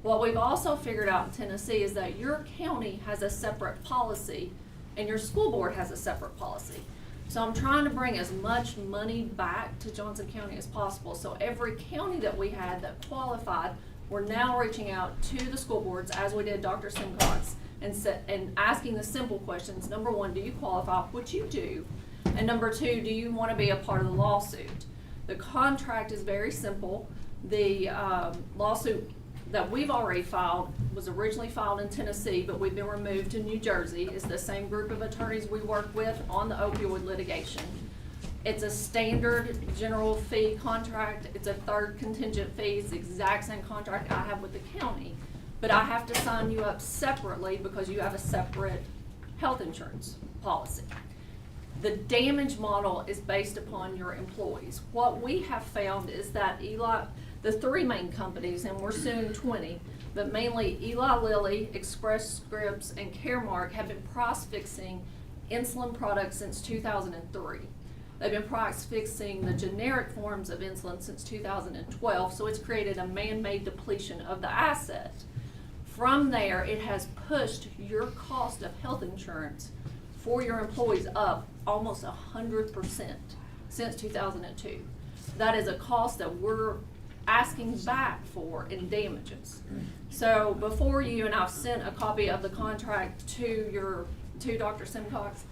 What we've also figured out in Tennessee is that your county has a separate policy and your school board has a separate policy. So I'm trying to bring as much money back to Johnson County as possible. So every county that we had that qualified, we're now reaching out to the school boards, as we did Dr. Simcox, and asking the simple questions. Number 1, do you qualify? Which you do. And number 2, do you want to be a part of the lawsuit? The contract is very simple. The lawsuit that we've already filed was originally filed in Tennessee, but we've been removed to New Jersey. It's the same group of attorneys we work with on the opioid litigation. It's a standard general fee contract. It's a third contingent fee. It's the exact same contract I have with the county, but I have to sign you up separately because you have a separate health insurance policy. The damage model is based upon your employees. What we have found is that the 3 main companies, and we're suing 20, but mainly Eli Lilly, Express Scripts, and Caremark have been price fixing insulin products since 2003. They've been price fixing the generic forms of insulin since 2012, so it's created a man-made depletion of the asset. From there, it has pushed your cost of health insurance for your employees up almost 100% since 2002. That is a cost that we're asking back for in damages. So before you, and I've sent a copy of the contract to Dr. Simcox.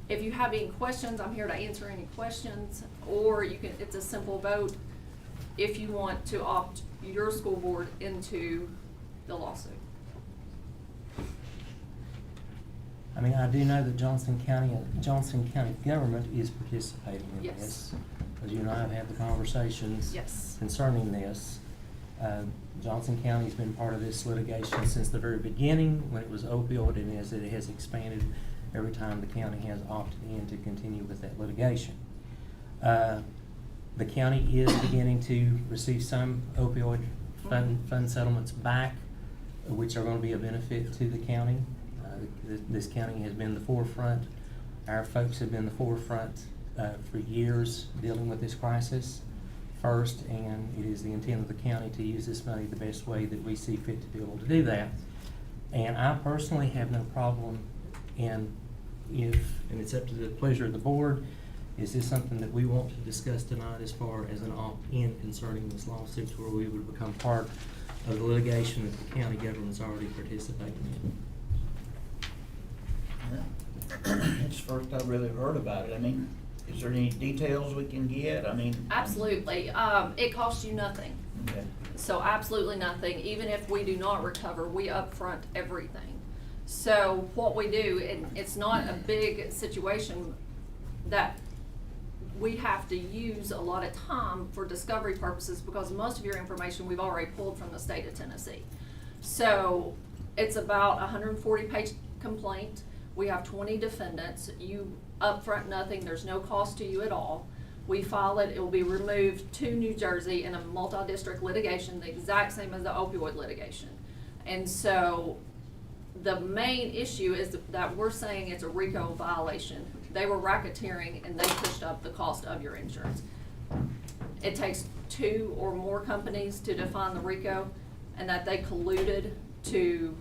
If you have any questions, I'm here to answer any questions, or it's a simple vote if you want to opt your school board into the lawsuit. I mean, I do know that Johnson County government is participating in Yes. this. As you and I have had the conversations Yes. concerning this. Johnson County's been part of this litigation since the very beginning when it was opioid, and as it has expanded every time the county has opted in to continue with that litigation. The county is beginning to receive some opioid fund settlements back, which are going to be a benefit to the county. This county has been the forefront. Our folks have been the forefront for years dealing with this crisis first, and it is the intent of the county to use this money the best way that we see fit to be able to do that. And I personally have no problem and it's up to the pleasure of the board, is this something that we want to discuss tonight as far as an opt-in concerning this lawsuit, where we would become part of the litigation that the county government's already participating in? It's the first I've really heard about it. I mean, is there any details we can get? I mean. Absolutely. It costs you nothing. Okay. So absolutely nothing. Even if we do not recover, we upfront everything. So what we do, and it's not a big situation that we have to use a lot of time for discovery purposes, because most of your information we've already pulled from the state of Tennessee. So it's about a 140-page complaint. We have 20 defendants. You upfront nothing. There's no cost to you at all. We file it. It will be removed to New Jersey in a multi-district litigation, the exact same as the opioid litigation. And so the main issue is that we're saying it's a RICO violation. They were racketeering and they pushed up the cost of your insurance. It takes 2 or more companies to define the RICO, and that they colluded to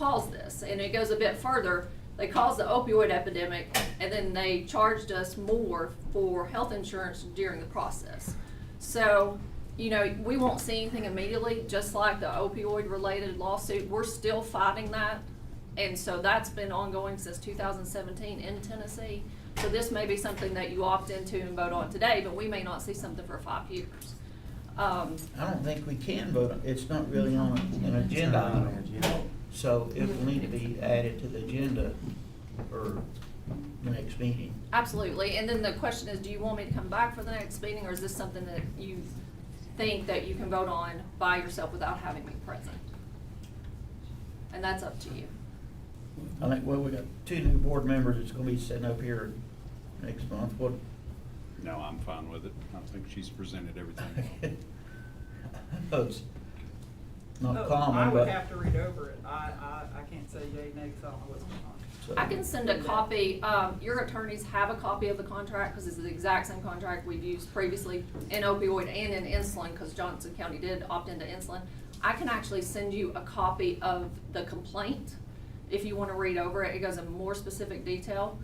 caused this, and it goes a bit further. They caused the opioid epidemic, and then they charged us more for health insurance during the process. So, you know, we won't see anything immediately, just like the opioid-related lawsuit. We're still fighting that, and so that's been ongoing since 2017 in Tennessee. So this may be something that you opt into and vote on today, but we may not see something for 5 years. I don't think we can vote on, it's not really on an agenda item. So it will need to be added to the agenda for the next meeting. Absolutely, and then the question is, do you want me to come back for the next meeting, or is this something that you think that you can vote on by yourself without having me present? And that's up to you. I think, well, we got 2 new board members that's gonna be sitting up here next month. What? No, I'm fine with it. I think she's presented everything. It's not I common, would but. have to read over it. I can't say yay, nay, 'cause I don't know what's going on. so- I can send a copy, your attorneys have a copy of the contract, because it's the exact same contract we've used previously in opioid and in insulin, because Johnson County did opt into insulin. I can actually send you a copy of the complaint, if you wanna read over it. It goes in more specific detail.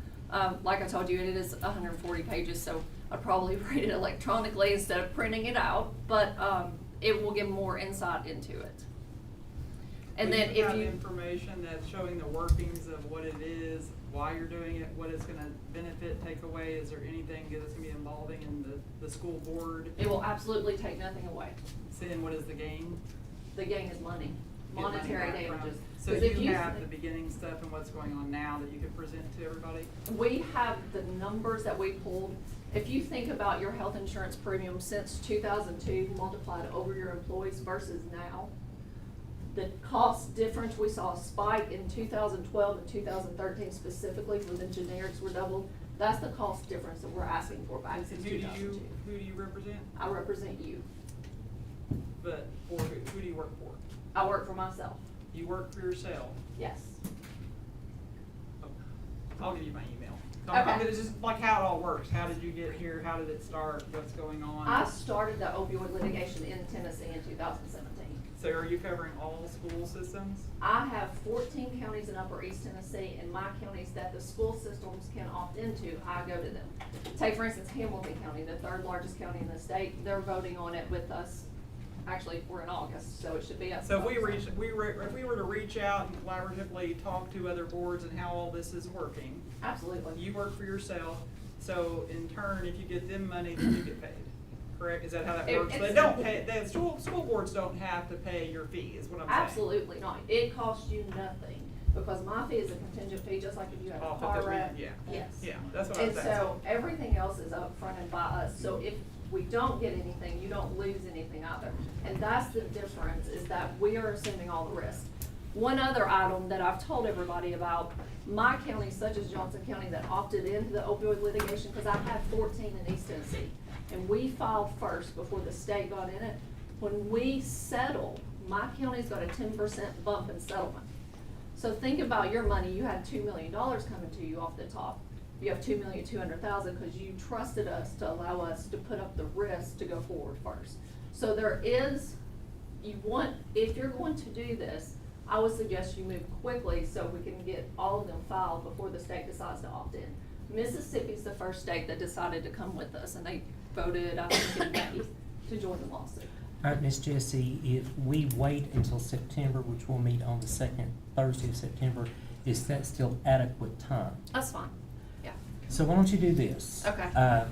Like I told you, it is 140 pages, so I'd probably read it electronically instead of printing it out, but, it will give more insight into it. And then if have you. information that's showing the workings of what it is, why you're doing it, what it's gonna benefit, take away, is there anything that's gonna be involving in the school board? It will absolutely take nothing away. Saying what is the gain? The gain is money, Get money monetary back from- damages. So 'Cause if you have the beginning stuff and what's going on now that you could present to everybody? We have the numbers that we pulled. If you think about your health insurance premium since 2002 multiplied over your employees versus now, the cost difference, we saw a spike in 2012 and 2013 specifically when the generics were doubled. That's the cost difference that we're asking for back And since who 2002. do you represent? I represent you. But for who do you work for? I work for myself. You work for yourself? Yes. I'll give you my email. Okay. It's just like how it all works. How did you get here? How did it start? What's going on? I started the opioid litigation in Tennessee in 2017. So are you covering all school systems? I have 14 counties in Upper East Tennessee, and my counties that the school systems can opt into, I go to them. Take for instance Hamilton County, the 3rd largest county in the state. They're voting on it with us. Actually, we're in August, so it should be up. So if we were to reach out and collaboratively talk to other boards and how all this is working. Absolutely. You work for yourself, so in turn, if you get them money, then you get paid. Correct? Is that how that works? They don't pay, the school boards don't have to pay your fee, is what I'm saying. Absolutely not. It costs you nothing, because my fee is a contingent fee, just like if you have a Off of car the wreck. yeah. Yes. Yeah, that's what I was And asking. so everything else is upfront and by us, so if we don't get anything, you don't lose anything either. And that's the difference, is that we are assuming all the risk. One other item that I've told everybody about, my counties, such as Johnson County, that opted into the opioid litigation, because I have 14 in East Tennessee, and we filed first before the state got in it. When we settled, my county's got a 10% bump in settlement. So think about your money, you had $2 million coming to you off the top. You have $2,200,000 because you trusted us to allow us to put up the risk to go forward first. So there is, if you're going to do this, I would suggest you move quickly so we can get all of them filed before the state decides to opt in. Mississippi's the first state that decided to come with us, and they voted, I think, in May to join the lawsuit. All right, Ms. Jessie, if we wait until September, which we'll meet on the 2nd Thursday of September, is that still adequate time? That's fine, yeah. So why don't you do this? Okay.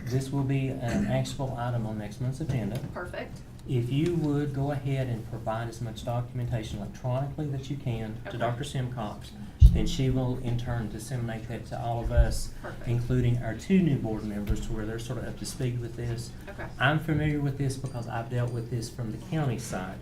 This will be an actionable item on next month's agenda. Perfect. If you would go ahead and provide as much documentation electronically that you can to Okay. Dr. Simcox, then she will in turn disseminate that to all of us, Perfect. including our 2 new board members, to where they're sort of up to speed with this. Okay. I'm familiar with this because I've dealt with this from the county side.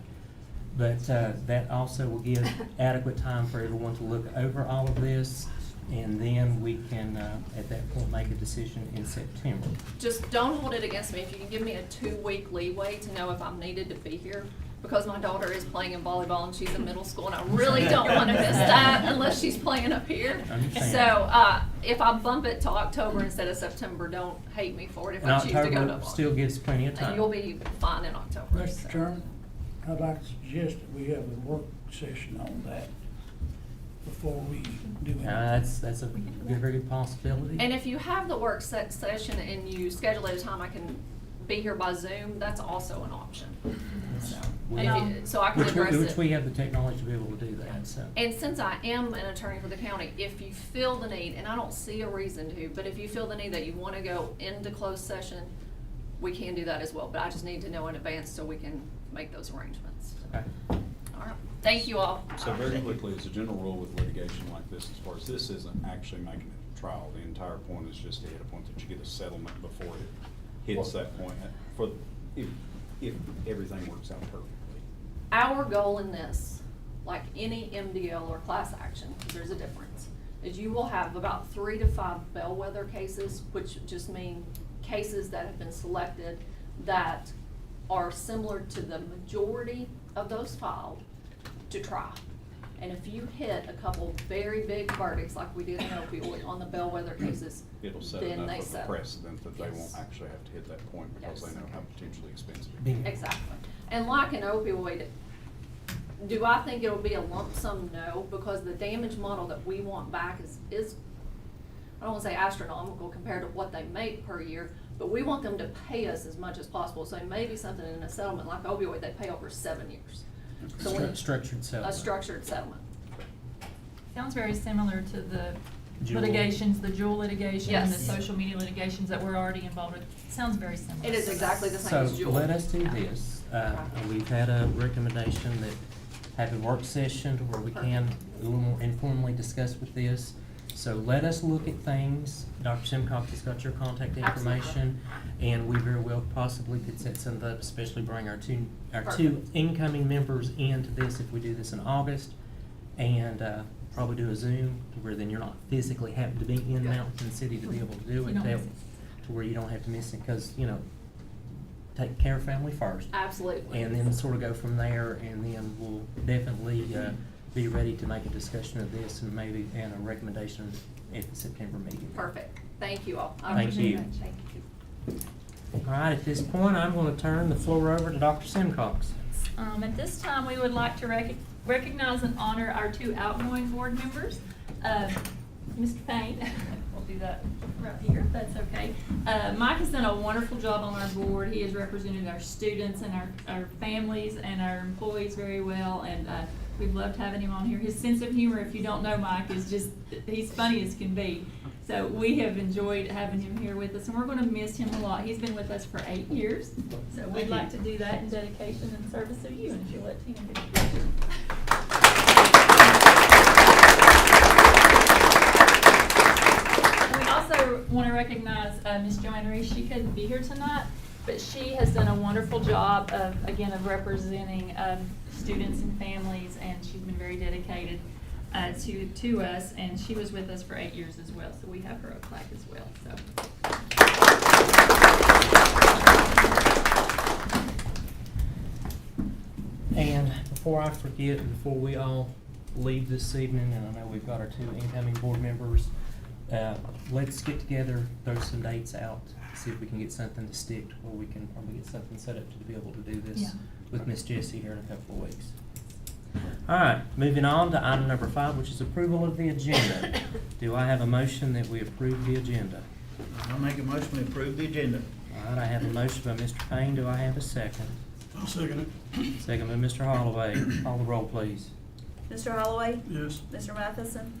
But that also will give adequate time for everyone to look over all of this, and then we can, at that point, make a decision in September. Just don't hold it against me. If you can give me a 2-week leeway to know if I'm needed to be here, because my daughter is playing in volleyball and she's in middle school, and I really don't want to miss that unless she's playing up here. Understand. So if I bump it to October instead of September, don't hate me for it if And I choose to go to October October. still gives plenty of And time. you'll be fine in October. Mr. Chairman, I'd like to suggest that we have a work session on that. before we do it. That's a very good possibility. And if you have the work session and you schedule at a time I can be here by Zoom, that's also an option. So, and if you, so I can address Which it. we have the technology to be able to do that, so. And since I am an attorney for the county, if you feel the need, and I don't see a reason to, but if you feel the need that you want to go into closed session, we can do that as well. But I just need to know in advance so we can make those arrangements. Okay. All right. Thank you all. So very quickly, as a general rule with litigation like this, as far as this isn't actually making it a trial, the entire point is just to hit a point that you get a settlement before it hits that point, for, if everything works out perfectly. Our goal in this, like any MDL or class action, 'cause there's a difference, is you will have about 3 to 5 bellwether cases, which just mean cases that have been selected that are similar to the majority of those filed to try. And if you hit a couple very big verdicts like we did in opioid on the bellwether cases, It'll set then enough they of a settle. precedent that they Yes. won't actually have to hit that point because Yes. they know how potentially expensive it is. Exactly. And like an opioid, do I think it'll be a lump sum? No, because the damage model that we want back is I don't wanna say astronomical compared to what they make per year, but we want them to pay us as much as possible. So maybe something in a settlement like opioid, they pay over 7 years. So when Structured settlement. a structured settlement. Sounds very similar to the Jewel. litigations, the Jewel litigation and the Yes. social media litigations that we're already involved with. Sounds very similar. It is exactly the same So as Jewel. let us do this. We've had a recommendation that have a work session to where we can a little more informally discuss with this. So let us look at things. Dr. Simcox has got your contact information, and we very well possibly could set something up, especially bring our two Perfect. incoming members into this if we do this in August, and probably do a Zoom to where then you're not physically having to be in Mountain City to be able to do You it. don't miss to it. where you don't have to miss it, because, take care of family first. Absolutely. And then sort of go from there, and then we'll definitely be ready to make a discussion of this and maybe, and a recommendation at the September meeting. Perfect. Thank you all. I Thank appreciate you. it. Thank you. All right, at this point, I'm going to turn the floor over to Dr. Simcox. At this time, we would like to recognize and honor our 2 outgoing board members. Mr. Payne, we'll do that right here, if that's okay. Mike has done a wonderful job on our board. He has represented our students and our families and our employees very well, and we've loved having him on here. His sense of humor, if you don't know Mike, is just, he's funny as can be. So we have enjoyed having him here with us, and we're going to miss him a lot. He's been with us for 8 years, so we'd like to do that in dedication and service of you, and if you'll let Tina do it. We also want to recognize Ms. Joanne Reese. She couldn't be here tonight, but she has done a wonderful job of representing students and families, and she's been very dedicated to us, and she was with us for 8 years as well, so we have her a plaque as well. And before I forget, before we all leave this evening, and I know we've got our 2 incoming board members, let's get together, throw some dates out, see if we can get something to stick, or we can probably get something set up to be able to do this with Miss Jessie here in a couple of weeks. All right, moving on to item number 5, which is approval of the agenda. Do I have a motion that we approve the agenda? I'll make a motion to approve the agenda. All right, I have a motion by Mr. Payne. Do I have a second? I'll second it. Second by Mr. Holloway. Call the roll, please. Mr. Holloway? Yes. Mr. Matheson?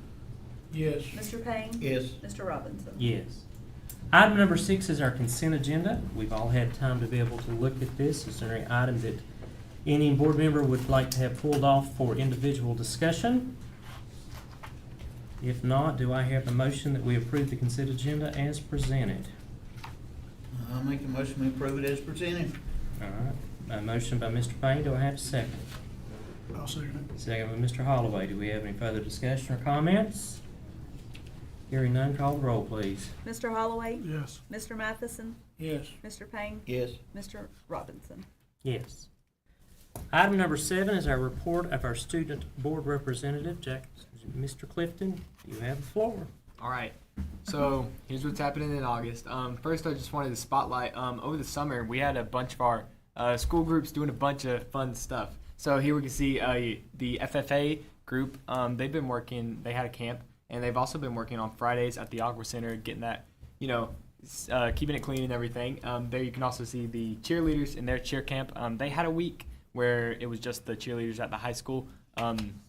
Yes. Mr. Payne? Yes. Mr. Robinson? Yes. Item number 6 is our consent agenda. We've all had time to be able to look at this. Is there any item that any board member would like to have pulled off for individual discussion? If not, do I have a motion that we approve the consent agenda as presented? I'll make a motion to approve it as presented. All right, a motion by Mr. Payne. Do I have a second? I'll second it. Second by Mr. Holloway. Do we have any further discussion or comments? Hearing none, call the roll, please. Mr. Holloway? Yes. Mr. Matheson? Yes. Mr. Payne? Yes. Mr. Robinson? Yes. Item number 7 is our report of our student board representative, Mr. Clifton. You have the floor. All right. So here's what's happening in August. First, I just wanted to spotlight. Over the summer, we had a bunch of our school groups doing a bunch of fun stuff. So here we can see the FFA group. They've been working. They had a camp, and they've also been working on Fridays at the Aqua Center, getting that, keeping it clean and everything. There you can also see the cheerleaders in their cheer camp. They had a week where it was just the cheerleaders at the high school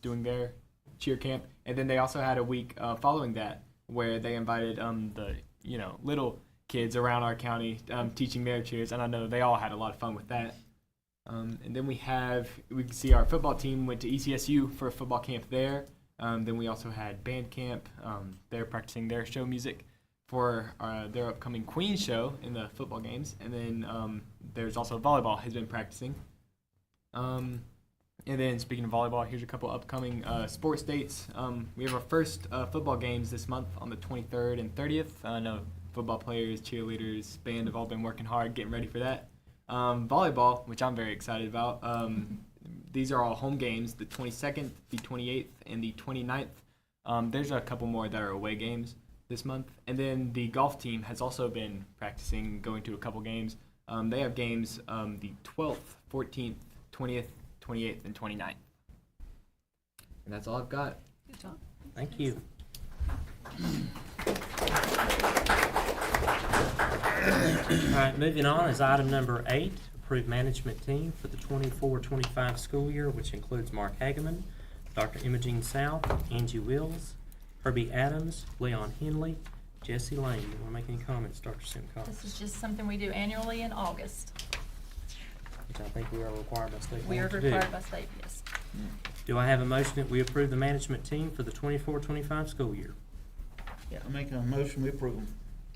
doing their cheer camp, and then they also had a week following that where they invited the little kids around our county teaching their cheers, and I know they all had a lot of fun with that. And then we can see our football team went to ECSU for a football camp there. Then we also had band camp. They're practicing their show music for their upcoming Queen show in the football games. And then there's also volleyball has been practicing. And then speaking of volleyball, here's a couple upcoming sports dates. We have our first football games this month on the 23rd and 30th. I know football players, cheerleaders, band have all been working hard getting ready for that. Volleyball, which I'm very excited about. These are all home games, the 22nd, the 28th, and the 29th. There's a couple more that are away games this month. And then the golf team has also been practicing, going to a couple games. They have games the 12th, 14th, 20th, 28th, and 29th. And that's all I've got. Good job. Thank you. All right, moving on is item number 8, approved management team for the 24-25 school year, which includes Mark Hageman, Dr. Imogene South, Angie Wills, Herbie Adams, Leon Henley, Jesse Lane. You want to make any comments, Dr. Simcox? This is just something we do annually in August. Which I think we are required by state We law are to do. required by state, yes. Do I have a motion that we approve the management team for the 24-25 school year? Yeah, I'm making a motion, we approve them.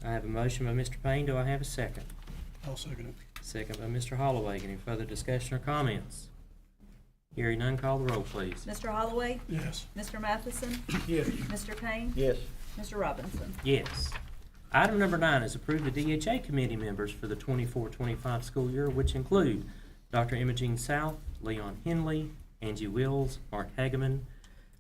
I have a motion by Mr. Payne. Do I have a second? I'll second it. Second by Mr. Holloway. Any further discussion or comments? Hearing none, call the roll, please. Mr. Holloway? Yes. Mr. Matheson? Yes. Mr. Payne? Yes. Mr. Robinson? Yes. Item number 9 is approve the DHA committee members for the 24-25 school year, which include Dr. Imogene South, Leon Henley, Angie Wills, Mark Hageman,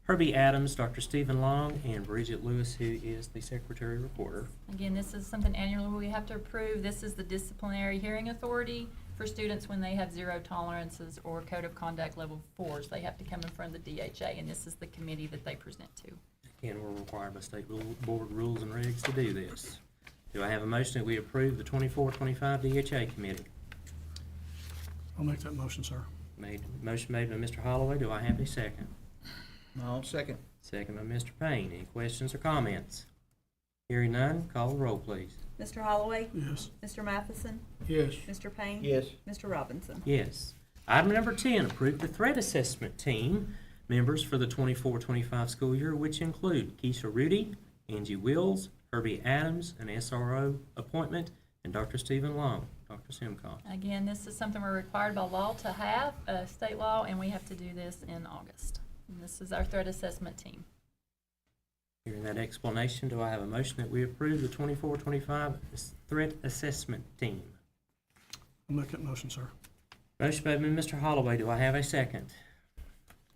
Herbie Adams, Dr. Stephen Long, and Bridget Lewis, who is the secretary recorder. Again, this is something annually we have to approve. This is the disciplinary hearing authority for students when they have 0 tolerances or code of conduct level 4s. They have to come in front of the DHA, and this is the committee that they present to. Again, we're required by state board rules and regs to do this. Do I have a motion that we approve the 24-25 DHA committee? I'll make that motion, sir. Motion made by Mr. Holloway. Do I have a second? I'll second. Second by Mr. Payne. Any questions or comments? Hearing none, call the roll, please. Mr. Holloway? Yes. Mr. Matheson? Yes. Mr. Payne? Yes. Mr. Robinson? Yes. Item number 10, approve the threat assessment team members for the 24-25 school year, which include Keisha Rudy, Angie Wills, Herbie Adams, an SRO appointment, and Dr. Stephen Long. Dr. Simcox. Again, this is something we're required by law to have, state law, and we have to do this in August. And this is our threat assessment team. Hearing that explanation, do I have a motion that we approve the 24-25 threat assessment team? I'll make that motion, sir. Motion made by Mr. Holloway. Do I have a second?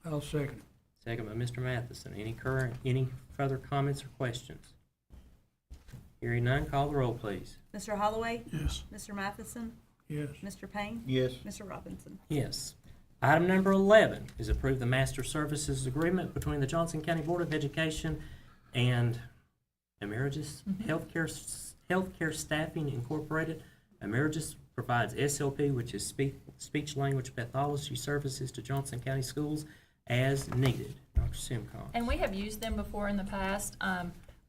I'll second. Second by Mr. Matheson. Any further comments or questions? Hearing none, call the roll, please. Mr. Holloway? Yes. Mr. Matheson? Yes. Mr. Payne? Yes. Mr. Robinson? Yes. Item number 11 is approve the master services agreement between the Johnson County Board of Education and Emeritus Healthcare Staffing Incorporated. Emeritus provides SLP, which is speech language pathology services to Johnson County schools as needed. Dr. Simcox. And we have used them before in the past.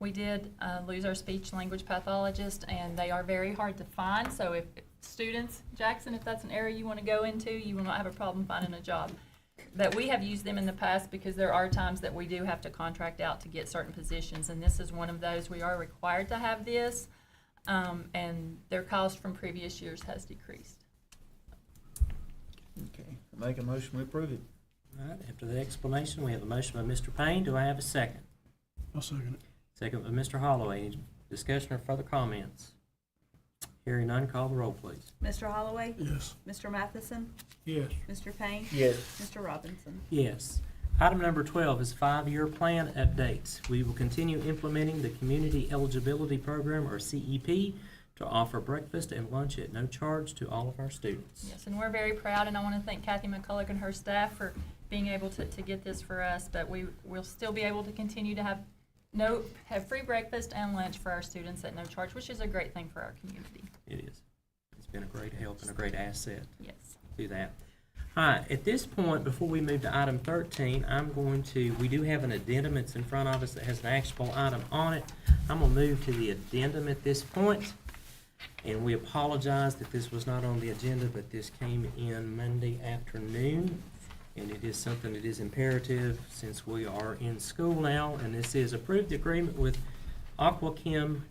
We did lose our speech language pathologist, and they are very hard to find. So if students, Jackson, if that's an area you want to go into, you will not have a problem finding a job. But we have used them in the past because there are times that we do have to contract out to get certain positions, and this is one of those. We are required to have this, and their cost from previous years has decreased. Okay, I'll make a motion, we approve it. All right, after the explanation, we have a motion by Mr. Payne. Do I have a second? I'll second it. Second by Mr. Holloway. Any discussion or further comments? Hearing none, call the roll, please. Mr. Holloway? Yes. Mr. Matheson? Yes. Mr. Payne? Yes. Mr. Robinson? Yes. Item number 12 is 5-year plan updates. We will continue implementing the Community Eligibility Program, or CEP, to offer breakfast and lunch at no charge to all of our students. Yes, and we're very proud, and I want to thank Kathy McCulloch and her staff for being able to get this for us, but we'll still be able to continue to have free breakfast and lunch for our students at no charge, which is a great thing for our community. It is. It's been a great help and a great asset. Yes. To that. All right, at this point, before we move to item 13, we do have an addendum that's in front of us that has an actionable item on it. I'm gonna move to the addendum at this point, and we apologize that this was not on the agenda, but this came in Monday afternoon, and it is something that is imperative since we are in school now, and this is approved agreement with Aqua Chem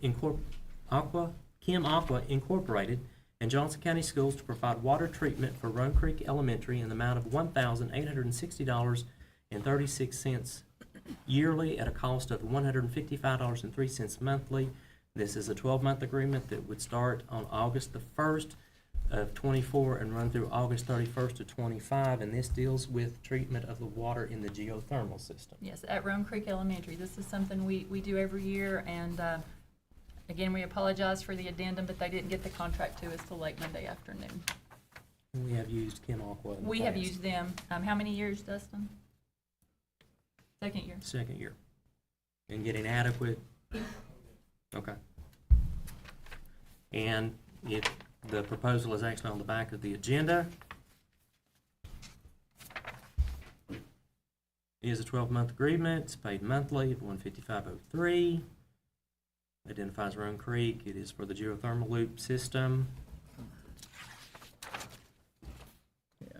Aqua Incorporated and Johnson County Schools to provide water treatment for Run Creek Elementary in the amount of $1,860.36 yearly at a cost of $155.03 monthly. This is a 12-month agreement that would start on August the 1st of 24 and run through August 31st of 25, and this deals with treatment of the water in the geothermal system. Yes, at Rome Creek Elementary. This is something we do every year, and again, we apologize for the addendum, but they didn't get the contract to us till late Monday afternoon. We have used Chem Aqua in the We have past. used them. How many years, Dustin? Second year. Second year. And getting adequate? Okay. And the proposal is actually on the back of the agenda. It is a 12-month agreement. It's paid monthly of $155.03. Identifies Run Creek. It is for the geothermal loop system.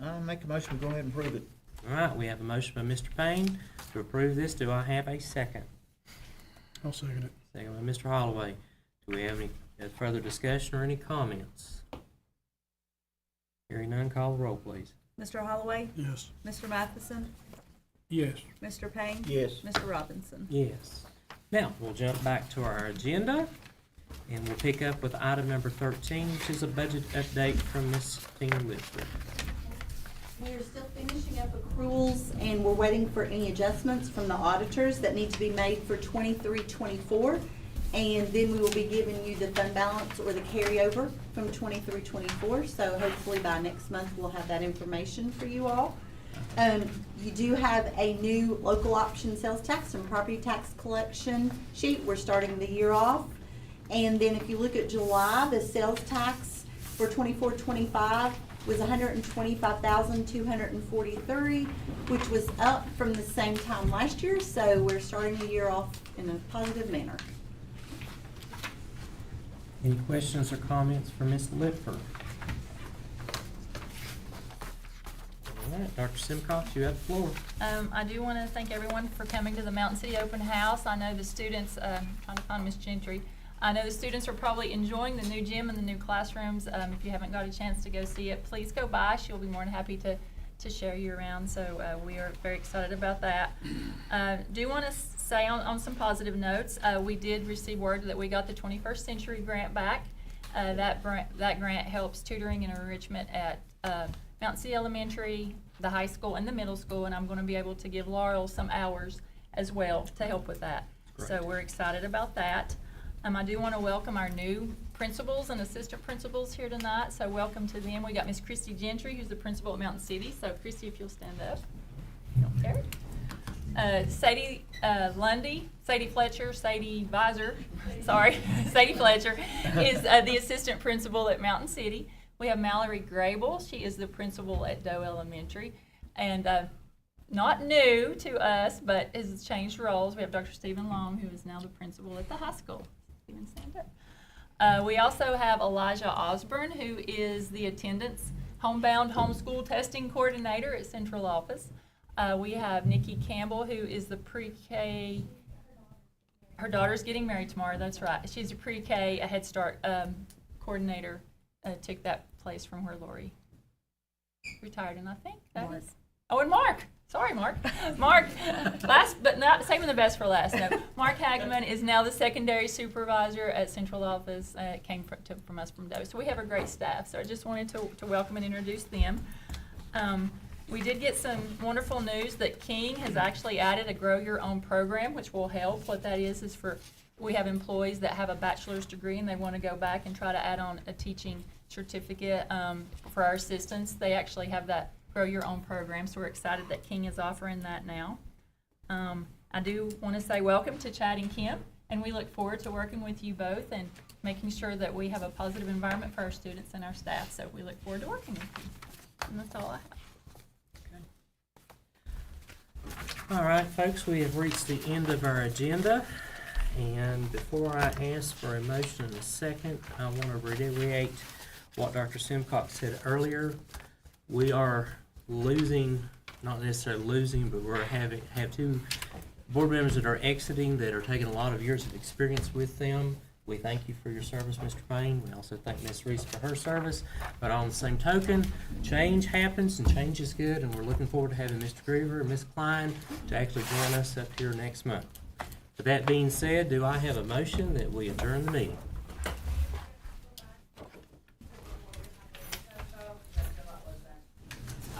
I'll make a motion to go ahead and prove it. All right, we have a motion by Mr. Payne to approve this. Do I have a second? I'll second it. Second by Mr. Holloway. Do we have any further discussion or any comments? Hearing none, call the roll, please. Mr. Holloway? Yes. Mr. Matheson? Yes. Mr. Payne? Yes. Mr. Robinson? Yes. Now, we'll jump back to our agenda, and we'll pick up with item number 13, which is a budget update from Ms. Tina Lipford. We're still finishing up accruals, and we're waiting for any adjustments from the auditors that need to be made for 23-24. And then we will be giving you the fund balance or the carryover from 23-24. So hopefully by next month, we'll have that information for you all. You do have a new local option sales tax and property tax collection sheet. We're starting the year off. And then if you look at July, the sales tax for 24-25 was $125,243, which was up from the same time last year. So we're starting the year off in a positive manner. Any questions or comments for Ms. Lipford? All right, Dr. Simcox, you have the floor. I do want to thank everyone for coming to the Mountain City Open House. I know the students, trying to find Ms. Gentry. I know the students are probably enjoying the new gym and the new classrooms. If you haven't got a chance to go see it, please go by. She'll be more than happy to show you around. So we are very excited about that. Do want to say on some positive notes, we did receive word that we got the 21st Century grant back. That grant helps tutoring and enrichment at Mountain City Elementary, the high school, and the middle school, and I'm going to be able to give Laurel some hours as well to help with that. Great. So we're excited about that. I do want to welcome our new principals and assistant principals here tonight, so welcome to them. We got Miss Christy Gentry, who's the principal at Mountain City. So Christy, if you'll stand up. You don't care. Sadie Lundy, Sadie Fletcher, Sadie Visor, sorry, Sadie Fletcher is the assistant principal at Mountain City. We have Mallory Grable, she is the principal at Doe Elementary, and not new to us, but has changed roles. We have Dr. Stephen Long, who is now the principal at the high school. Stephen, stand up. We also have Elijah Osborne, who is the attendance homebound homeschool testing coordinator at central office. We have Nikki Campbell, who is the pre-K, her daughter's getting married tomorrow, that's right. She's a pre-K, a Head Start coordinator, took that place from where Lori retired, and I think that is, oh, and Mark, sorry, Mark. Mark, last but not saving the best for last. No, Mark Hagman is now the secondary supervisor at central office. It came from us from Doe. So we have a great staff. So I just wanted to welcome and introduce them. We did get some wonderful news that King has actually added a Grow Your Own program, which will help. What that is for, we have employees that have a bachelor's degree and they want to go back and try to add on a teaching certificate for our assistants. They actually have that grow your own program. So we're excited that King is offering that now. I do want to say welcome to Chad and Kim, and we look forward to working with you both and making sure that we have a positive environment for our students and our staff. So we look forward to working with you. And that's all I have. All right, folks, we have reached the end of our agenda. And before I ask for a motion in a second, I want to reiterate what Dr. Simcox said earlier. We are losing, not necessarily losing, but we're have two board members that are exiting that are taking a lot of years of experience with them. We thank you for your service, Mr. Payne. We also thank Ms. Reese for her service. But on the same token, change happens and change is good, and we're looking forward to having Mr. Griever and Ms. Klein to actually join us up here next month. With that being said, do I have a motion that we adjourn the meeting?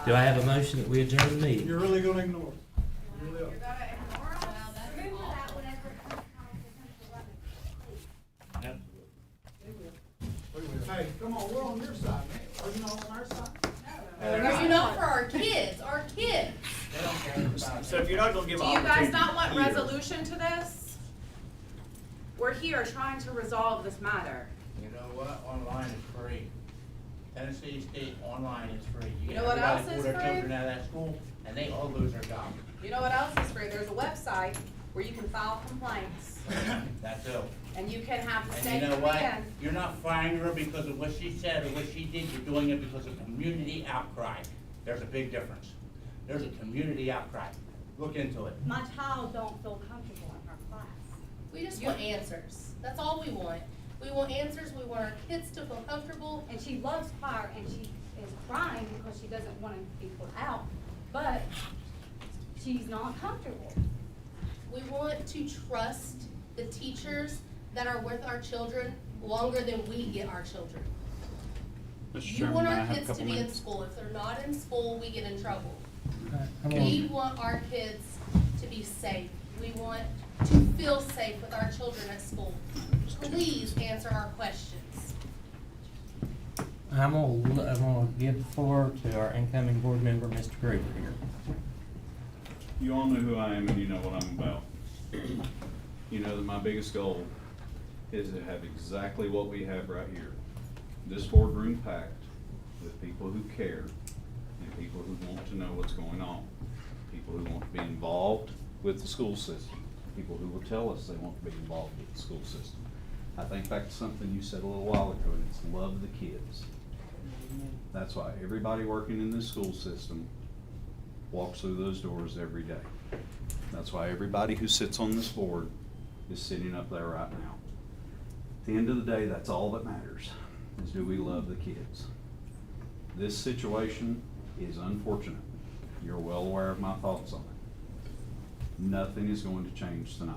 Do I have a motion that we adjourn the meeting? You're really gonna ignore it. You really are. Hey, come on, we're on your side, man. Are you not on our side? Are you not for our kids? Our kids. They don't care about So if you're not gonna give Do an you guys opportunity not want here- resolution to this? We're here trying to resolve this matter. You know what? Online is free. Tennessee State online is free. You know what else Everybody is pull their free? children out of that school, and they all lose their job. You know what else is free? There's a website where you can file complaints, That's all. and you can have the And state you know what? command. You're not firing her because of what she said or what she did. You're doing it because of community outcry. There's a big difference. There's a community outcry. Look into it. My child don't feel comfortable in her class. We just want answers. That's all we want. We want answers. We want our kids to feel comfortable. And she loves choir, and she is crying because she doesn't want to be put out, but she's not comfortable. We want to trust the teachers that are with our children longer than we get our children. You want our kids to be in school. If they're not in school, we get in trouble. We want our kids to be safe. We want to feel safe with our children at school. Please answer our questions. I'm gonna give the floor to our incoming board member, Mr. Griever here. You all know who I am and you know what I'm about. You know that my biggest goal is to have exactly what we have right here. This boardroom packed with people who care and people who want to know what's going on. People who want to be involved with the school system. People who will tell us they want to be involved with the school system. I think back to something you said a little while ago, and it's love the kids. That's why everybody working in this school system walks through those doors every day. That's why everybody who sits on this board is sitting up there right now. At the end of the day, that's all that matters, is do we love the kids? This situation is unfortunate. You're well aware of my thoughts on it. Nothing is going to change tonight.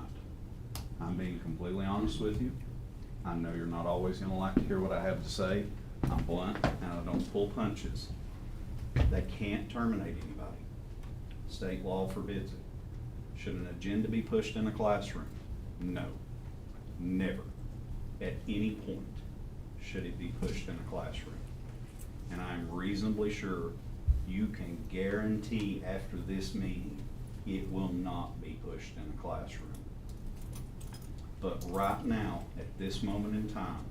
I'm being completely honest with you. I know you're not always gonna like to hear what I have to say. I'm blunt and I don't pull punches. They can't terminate anybody. State law forbids it. Should an agenda be pushed in a classroom? No, never, at any point, should it be pushed in a classroom. And I'm reasonably sure you can guarantee after this meeting, it will not be pushed in a classroom. But right now, at this moment in time,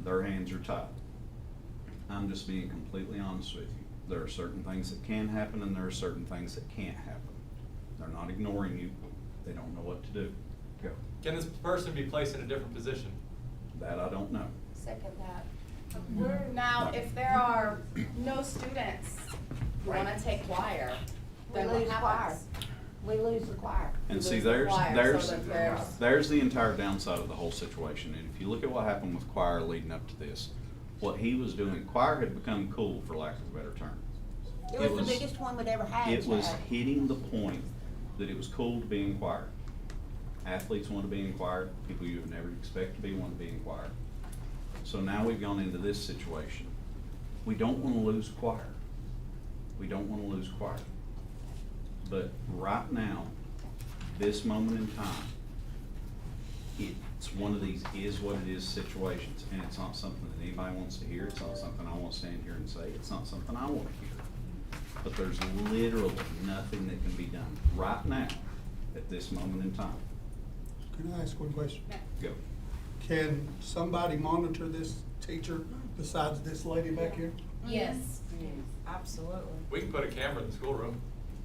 their hands are tied. I'm just being completely honest with you. There are certain things that can happen and there are certain things that can't happen. They're not ignoring you. They don't know what to do. Go. Can this person be placed in a different position? That I don't know. Second that. Now, if there are no students who wanna take choir, then what happens? We lose the choir. And see, lose the there's, choir, so that there's the entire downside of the whole situation. And if you look at what happened with choir leading up to this, what he was doing, choir had become cool, for lack of a better term. It was the biggest one we'd ever had. It was Chad. hitting the point that it was cool to be in choir. Athletes want to be in choir, people you would never expect to be want to be in choir. So now we've gone into this situation. We don't want to lose choir. We don't want to lose choir. But right now, this moment in time, it's one of these is what it is situations, and it's not something that anybody wants to hear. It's not something I want to stand here and say. It's not something I want to hear. but there's literally nothing that can be done right now at this moment in time. Can I ask one question? Go. Can somebody monitor this teacher besides this lady back here? Yes. Absolutely. We can put a camera in the schoolroom.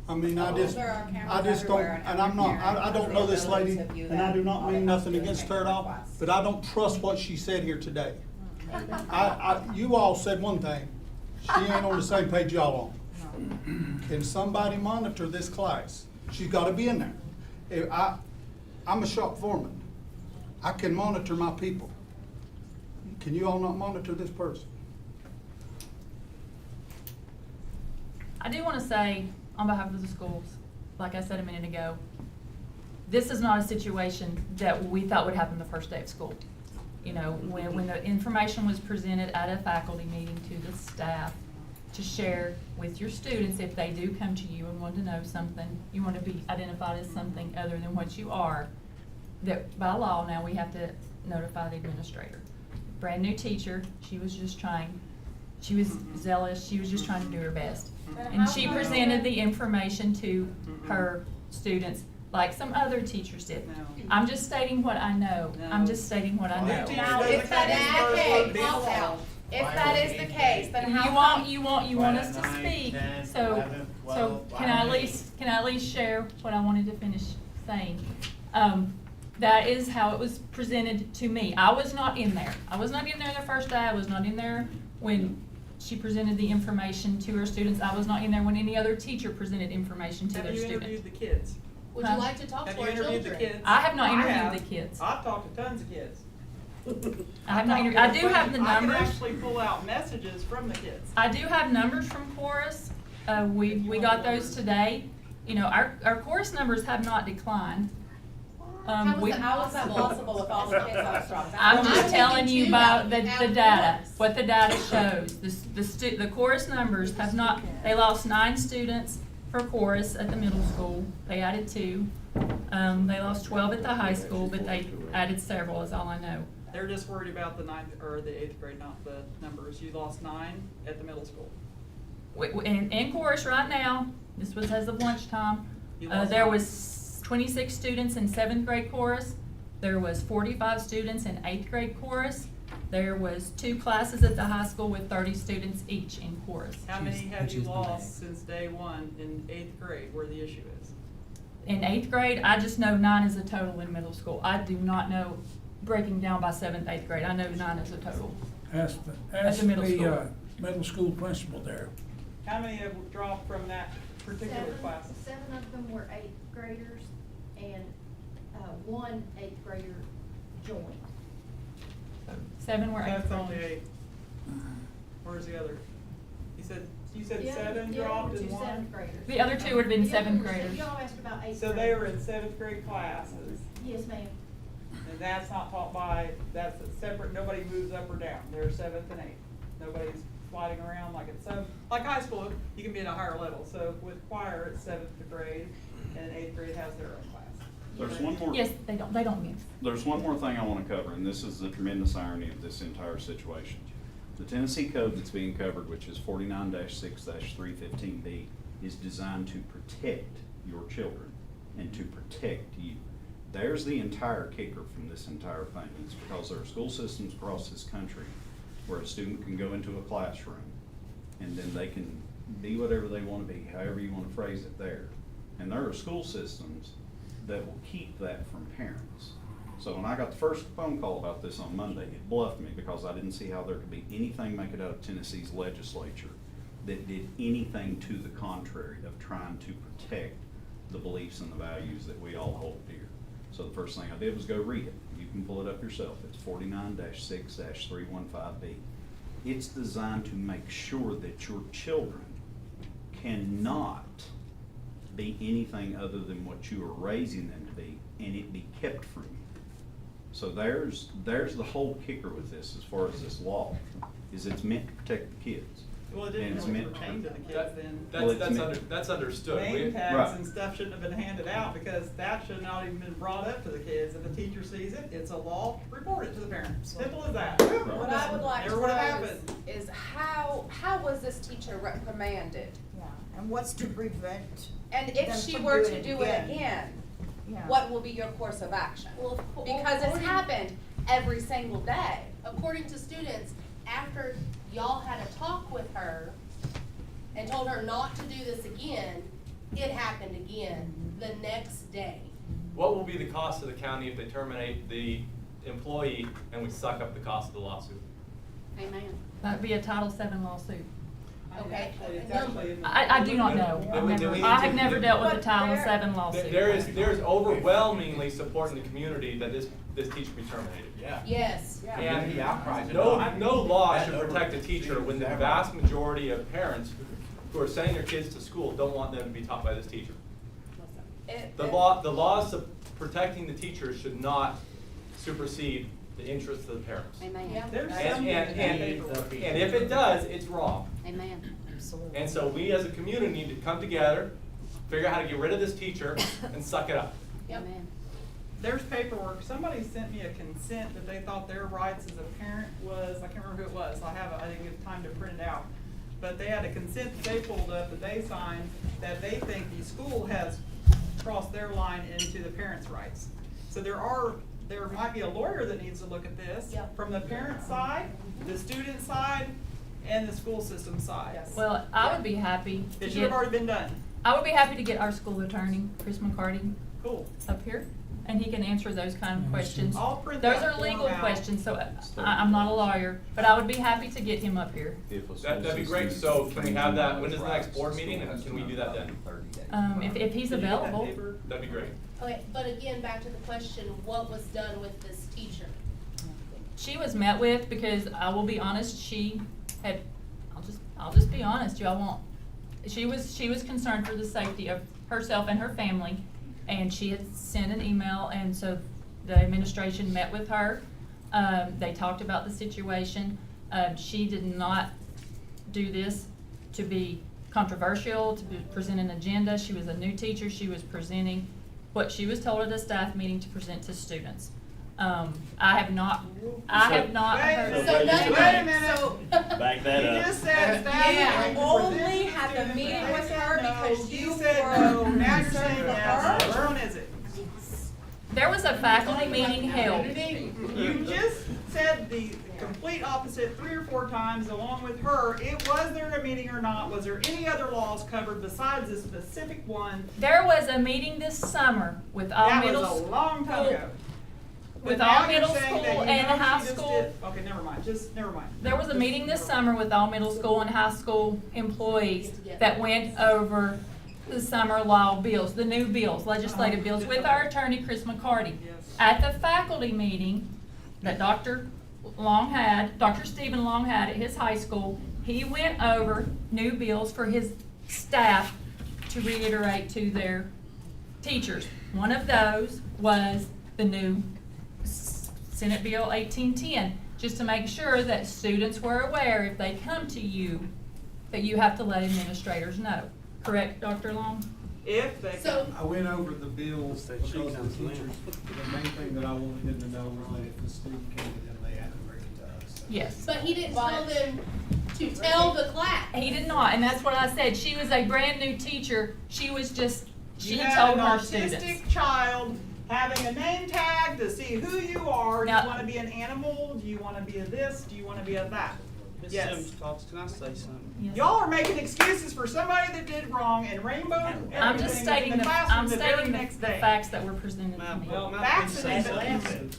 I mean, I just There are cameras don't, everywhere, and I'm not, I don't know this lady, Ability to view and I that. do not All mean they have to nothing do is against make her at a all, request. but I don't trust what she said here today. You all said one thing, she ain't on the same page y'all on. Can somebody monitor this class? She's gotta be in there. I'm a shop foreman. I can monitor my people. Can you all not monitor this person? I do want to say, on behalf of the schools, like I said a minute ago, this is not a situation that we thought would happen the first day of school. You know, when the information was presented at a faculty meeting to the staff to share with your students, if they do come to you and want to know something, you want to be identified as something other than what you are, that by law now we have to notify the administrator. Brand new teacher, she was just trying, she was zealous, she was just trying to do her best. And she presented the information to her students like some other teachers did. I'm just stating what I know. I'm just stating what I know. Now, if that is the case, if that is the case, then how You want us to speak, so can I at least share what I wanted to finish saying? That is how it was presented to me. I was not in there. I was not in there the first day. I was not in there when she presented the information to her students. I was not in there when any other teacher presented information to their students. Have you interviewed the kids? would you like to talk to Have our you interviewed the children? kids? I have not I interviewed have. the kids. I've talked to tons of kids. I have not interviewed. I do have the I can numbers. actually pull out messages from the kids. I do have numbers from chorus. We got those today. You know, our chorus numbers have not declined. How was that possible with all the kids I was talking to? I'm just telling you about the have data, chorus. what the data shows. The chorus numbers have not, they lost 9 students for chorus at the middle school. They added 2. They lost 12 at the high school, but they added several is all I know. They're just worried about the 9th or the 8th grade, not the numbers. You lost 9 at the middle school. In chorus right now, this was as of lunchtime, You lost there 9. was 26 students in 7th grade chorus. There was 45 students in 8th grade chorus. There was 2 classes at the high school with 30 students each in chorus. How many have you lost since day 1 in 8th grade, where the issue is? In 8th grade, I just know 9 is a total in middle school. I do not know breaking down by 7th, 8th grade. I know 9 is a total. Ask the middle school. middle school principal there. How many have dropped from that particular class? 7 of them were 8th graders, and 1 8th grader joined. 7 were 8th That's grade. only 8. Where's the other? You said The other- 7 the other dropped were and 2 1? 7th graders. The other 2 would have been The other 7th were graders. Y'all asked about 8th So graders. they were in 7th grade classes, Yes, ma'am. and that's not taught by, that's a separate, nobody moves up or down. They're 7th and 8th. Nobody's sliding around like it's like high school, you can be at a higher level. So with choir, it's 7th grade, and 8th grade has their own class. There's one more. Yes, they don't mix. There's one more thing I want to cover, and this is the tremendous irony of this entire situation. The Tennessee code that's being covered, which is 49-6-315B, is designed to protect your children and to protect you. There's the entire kicker from this entire thing. It's because there are school systems across this country where a student can go into a classroom and then they can be whatever they want to be, however you want to phrase it there. And there are school systems that will keep that from parents. So when I got the first phone call about this on Monday, it bluffed me because I didn't see how there could be anything make it out of Tennessee's legislature that did anything to the contrary of trying to protect the beliefs and the values that we all hold dear. So the first thing I did was go read it. You can pull it up yourself. It's 49-6-315B. It's designed to make sure that your children cannot be anything other than what you are raising them to be, and it be kept from you. So there's the whole kicker with this as far as this law, is it's meant to protect the kids. Well, it And didn't it's really meant- pertain to the kids then. That's understood. Name tags Right. and stuff shouldn't have been handed out because that should not even been brought up to the kids. If a teacher sees it, it's a law, report it to the parents. Simple as that. What I would like Never to would have know happened. is how was this teacher reprimanded? And what's to prevent? And them if she from were doing to it do it again, Yeah. what will be your course of action? Well, Because it's happened every single day. according to students, after y'all had a talk with her and told her not to do this again, it happened again the next day. What will be the cost to the county if they terminate the employee and we suck up the cost of the lawsuit? Amen. That'd be a Title VII lawsuit. Okay. It's actually in the. I do not know. I have never dealt with a Title VII lawsuit. There is overwhelmingly support in the community that this teacher be terminated. Yeah. Yes. And no law should protect a teacher when the vast majority of parents who are sending their kids to school don't want them to be taught by this teacher. The laws of protecting the teachers should not supersede the interests of the parents. Amen. There's And, some and if it does, it's wrong. Amen. And so we as a community need to come together, figure out how to get rid of this teacher and suck it up. Yep. Amen. There's paperwork. Somebody sent me a consent that they thought their rights as a parent was, I can't remember who it was. I didn't get time to print it out. But they had a consent that they pulled up that they signed that they think the school has crossed their line into the parents' rights. So there might be a lawyer that needs to look at this Yep. from the parent side, the student side, and the school system side. Well, I would be happy to It should have get, already been done. I would be happy to get our school attorney, Chris McCarty, Cool. up here, and he can answer those kind of questions. I'll print Those that are legal form out. questions, so I'm not a lawyer, but I would be happy to get him up here. That'd be great. So can we have that, when is the next board meeting, and can we do that then? If he's Can you get that available. paper? That'd be great. Okay, but again, back to the question, what was done with this teacher? She was met with, because I will be honest, she had, I'll just be honest, y'all won't. She was concerned for the safety of herself and her family, and she had sent an email, and so the administration met with her. They talked about the situation. She did not do this to be controversial, to present an agenda. She was a new teacher. She was presenting what she was told at a staff meeting to present to students. I have not heard. So nothing, Wait a minute. so. Back that You up. just said staff Yeah, meeting to only present to had the students. meeting I with said her no. because You you said were no, now you're concerned saying for yes. her. Which one is it? There was a faculty meeting held. You just said the complete opposite 3 or 4 times along with her. Was there a meeting or not? Was there any other laws covered besides this specific one? There was a meeting this summer with all That middle was a school. long time ago. With But now all you're middle saying school that you and know high she just school. did- Okay, never mind, just, never mind. There was a meeting this summer with all middle school and high school employees that went over the summer law bills, the new bills, legislative bills, with our attorney, Chris McCarty. Yes. At the faculty meeting that Dr. Stephen Long had at his high school, he went over new bills for his staff to reiterate to their teachers. One of those was the new Senate Bill 1810, just to make sure that students were aware if they come to you, that you have to let administrators know. Correct, Dr. Long? If they So- come. I went over the bills because the teachers, the main thing that I wanted them to know was that if the student came to them, they had to bring it to us. Yes. But he didn't tell them to tell the class. He did not, and that's what I said. She was a brand new teacher. She was just, she You had told an her students. autistic child having a name tag to see who you are. Do Now- you want to be an animal? Do you want to be a this? Do you want to be a that? Yes. Cox, can I say something? Yes. Y'all are making excuses for somebody that did wrong and rainbow I'm just everything stating in the classroom I'm the very stating next the day. facts that were presented to me. Well, facts and Something.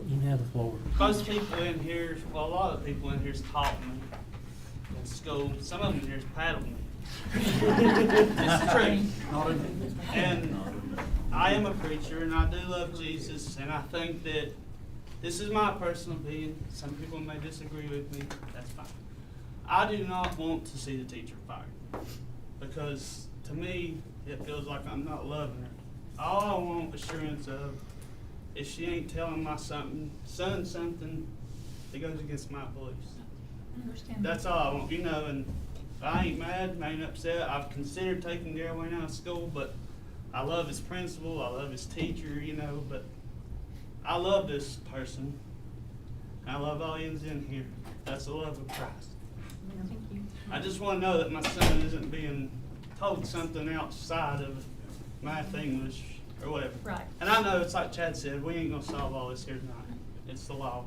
You have the floor. Most people in here, well, a lot of people in here's taught me in school. Some of them in here's paddled me. It's true. And I am a preacher and I do love Jesus and I think that this is my personal opinion. Some people may disagree with me. That's fine. I do not want to see the teacher fired because to me it feels like I'm not loving her. All I want assurance of is she ain't telling my son something that goes against my beliefs. I understand. That's all I want, and I ain't mad, I ain't upset. I've considered taking Garwin out of school, but I love his principal, I love his teacher, but I love this person. I love all yous in here. That's the love of Christ. Thank you. I just wanna know that my son isn't being told something outside of math, English, or whatever. Right. And I know it's like Chad said, we ain't gonna solve all this here tonight. It's the law.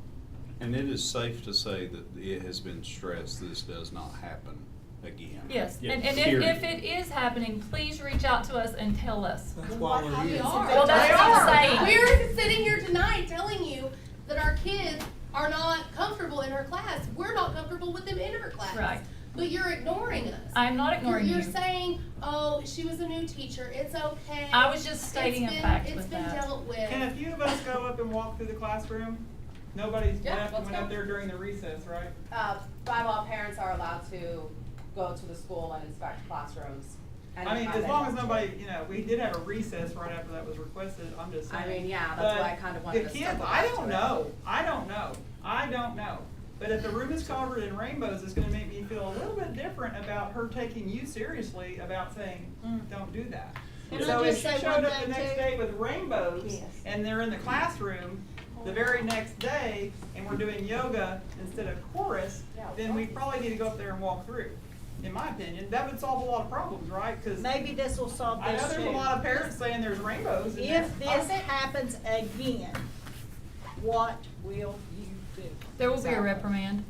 And it is safe to say that it has been stressed this does not happen again. Yes, Yeah. and Period. if it is happening, please reach out to us and tell us. That's why we're We here. are. Well, that's what I'm saying. We're sitting here tonight telling you that our kids are not comfortable in her class. We're not comfortable with them in her class. Right. But you're ignoring us. I'm not ignoring You're you. saying, oh, she was a new teacher, it's okay. I was just stating a fact with It's been that. dealt with. Can a few of us go up and walk through the classroom? Nobody's Yeah, left and let's went go. up there during the recess, right? By law, parents are allowed to go to the school and inspect classrooms. I mean, as long as nobody, you know, we did have a recess right after that was requested, I'm just saying. I mean, yeah, that's why I But kind of wanted the to kids, circle I back don't to it. know, I don't know. But if the room is covered in rainbows, it's gonna make me feel a little bit different about her taking you seriously about saying, don't do that. Can I So if just she say showed one up the thing, next too? day with rainbows Yes. and they're in the classroom the very next day and we're doing yoga instead of chorus, then we probably need to go up there and walk through. In my opinion, that would solve a lot of problems, right? Cause Maybe this will solve I this know too. there's a lot of parents saying there's rainbows in there. If this happens again, what will you do? There will be a reprimand.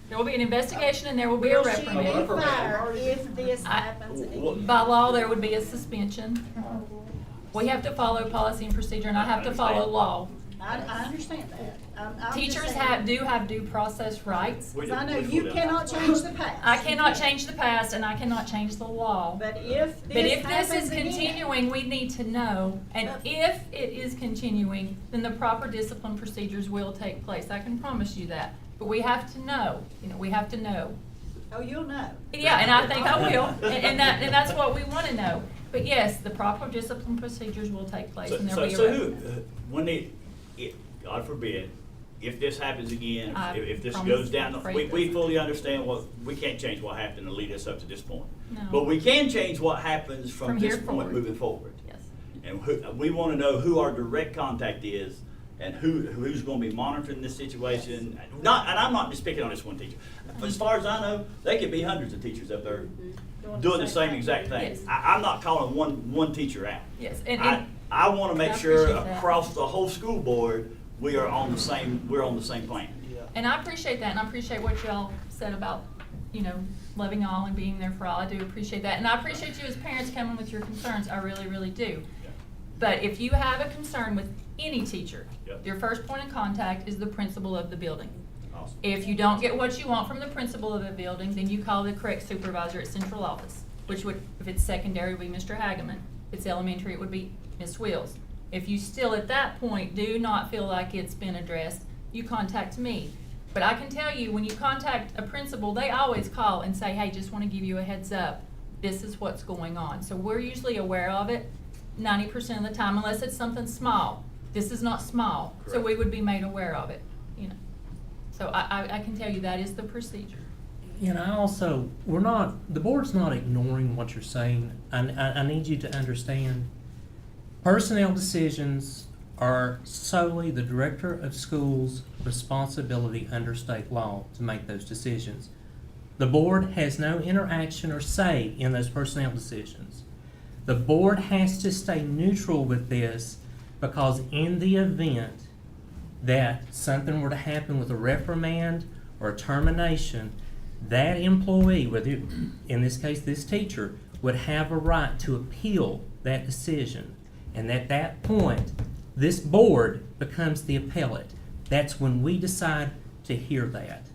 There will be an investigation and there will be a Will she reprimand. be fired if this happens again? By law, there would be a suspension. We have to follow policy and procedure, and I have to follow law. I understand that. I'm just Teachers saying, do have due process rights. Because I know you cannot change the past. I cannot change the past, and I cannot change the law. But if But this if this happens is again. continuing, we need to know, and if it is continuing, then the proper discipline procedures will take place. I can promise you that. But we have to know, we have to know. Oh, you'll know. Yeah, and I think I will, and that's what we want to know. But yes, the proper discipline procedures will take place, and there'll be a So reprimand. when God forbid, if this happens again, I if this promise goes down, I'm we afraid fully understand we can't change what happened to lead us up to this point. No. But we can change what happens from From this here point forward. moving forward. Yes. And we want to know who our direct contact is and who's going to be monitoring this situation. And I'm not just picking on this one teacher. As far as I know, they could be hundreds of teachers up there doing the same exact thing. Yes. I'm not calling one teacher out. Yes, I want to make I sure appreciate that. across the whole school board, we're on the same plan. And I appreciate that, and I appreciate what y'all said about, loving all and being there for all. I do appreciate that. And I appreciate you as parents coming with your concerns. I really, really do. But if you have a concern with any teacher, Yep. your first point of contact is the principal of the building. Awesome. If you don't get what you want from the principal of the building, then you call the correct supervisor at central office, which would, if it's secondary, would be Mr. Hageman. If it's elementary, it would be Ms. Wills. If you still at that point do not feel like it's been addressed, you contact me. But I can tell you, when you contact a principal, they always call and say, hey, just want to give you a heads up. This is what's going on. So we're usually aware of it 90% of the time, unless it's something small. This is not small, so Correct. we would be made aware of it, So I can tell you that is the procedure. The board's not ignoring what you're saying. I need you to understand, personnel decisions are solely the director of schools' responsibility under state law to make those decisions. The board has no interaction or say in those personnel decisions. The board has to stay neutral with this, because in the event that something were to happen with a reprimand or a termination, that employee, whether in this case this teacher, would have a right to appeal that decision. And at that point, this board becomes the appellate. That's when we decide to hear that.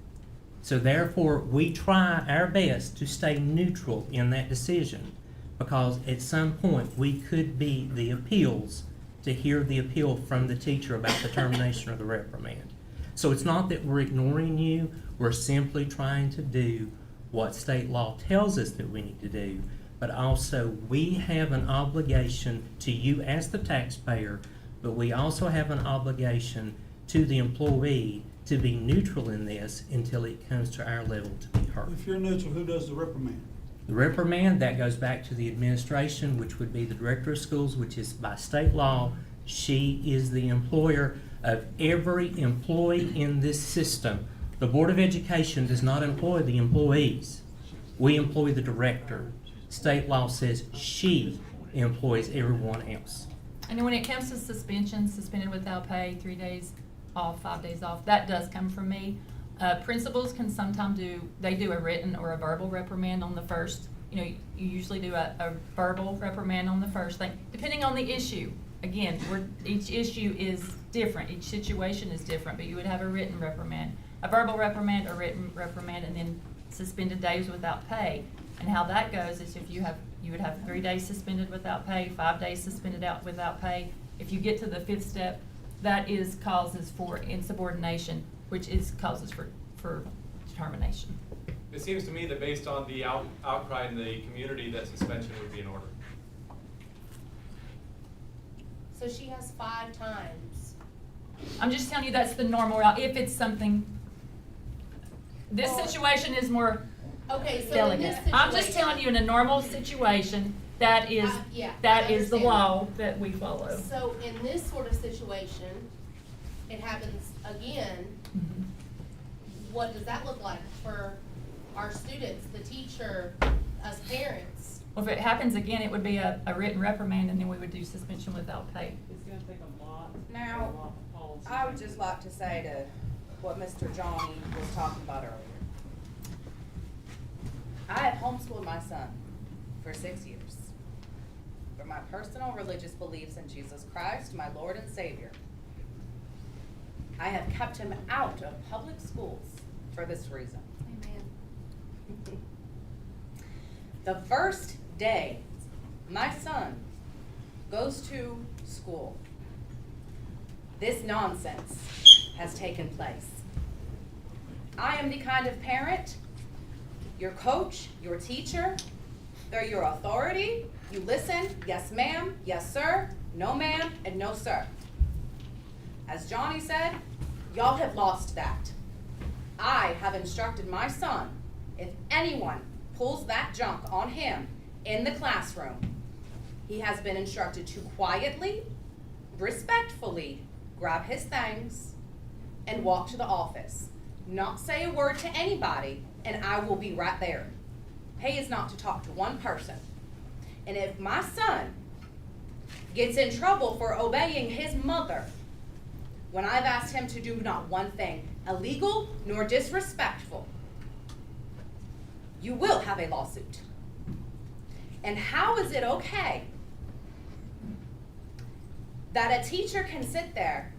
So therefore, we try our best to stay neutral in that decision, because at some point, we could be the appeals to hear the appeal from the teacher about the termination or the reprimand. So it's not that we're ignoring you, we're simply trying to do what state law tells us that we need to do, but also we have an obligation to you as the taxpayer, but we also have an obligation to the employee to be neutral in this until it comes to our level to be heard. If you're neutral, who does the reprimand? The reprimand, that goes back to the administration, which would be the director of schools, which is by state law. She is the employer of every employee in this system. The Board of Education does not employ the employees. We employ the director. State law says she employs everyone else. And then when it comes to suspension, suspended without pay, 3 days off, 5 days off, that does come from me. Principals can sometimes do a written or a verbal reprimand on the first. You usually do a verbal reprimand on the first thing, depending on the issue. Again, each issue is different, each situation is different, but you would have a written reprimand, a verbal reprimand, a written reprimand, and then suspended days without pay. And how that goes is you would have 3 days suspended without pay, 5 days suspended without pay. If you get to the 5th step, that is causes for insubordination, which is causes for termination. It seems to me that based on the outcry in the community, that suspension would be in order. So she has 5 times. I'm just telling you that's the normal route. If it's something, this situation is more Okay, so in delicate. this situation. I'm just telling you in a normal situation, that is yeah, that I is the understand. law that we follow. So in this sort of situation, it happens again. Mm-hmm. What does that look like for our students, the teacher, us parents? Well, if it happens again, it would be a written reprimand, and then we would do suspension without pay. It's gonna take a lot. Now, a lot of policy. I would just like to say to what Mr. Johnny was talking about earlier. I have homeschooled my son for 6 years for my personal religious beliefs in Jesus Christ, my Lord and Savior. I have kept him out of public schools for this reason. Amen. The first day my son goes to school, this nonsense has taken place. I am the kind of parent, your coach, your teacher, they're your authority. You listen, yes ma'am, yes sir, no ma'am, and no sir. As Johnny said, y'all have lost that. I have instructed my son, if anyone pulls that junk on him in the classroom, he has been instructed to quietly, respectfully grab his things and walk to the office. Not say a word to anybody, and I will be right there. Pay is not to talk to one person. And if my son gets in trouble for obeying his mother, when I've asked him to do not one thing illegal nor disrespectful, you will have a lawsuit. And how is it okay that a teacher can sit there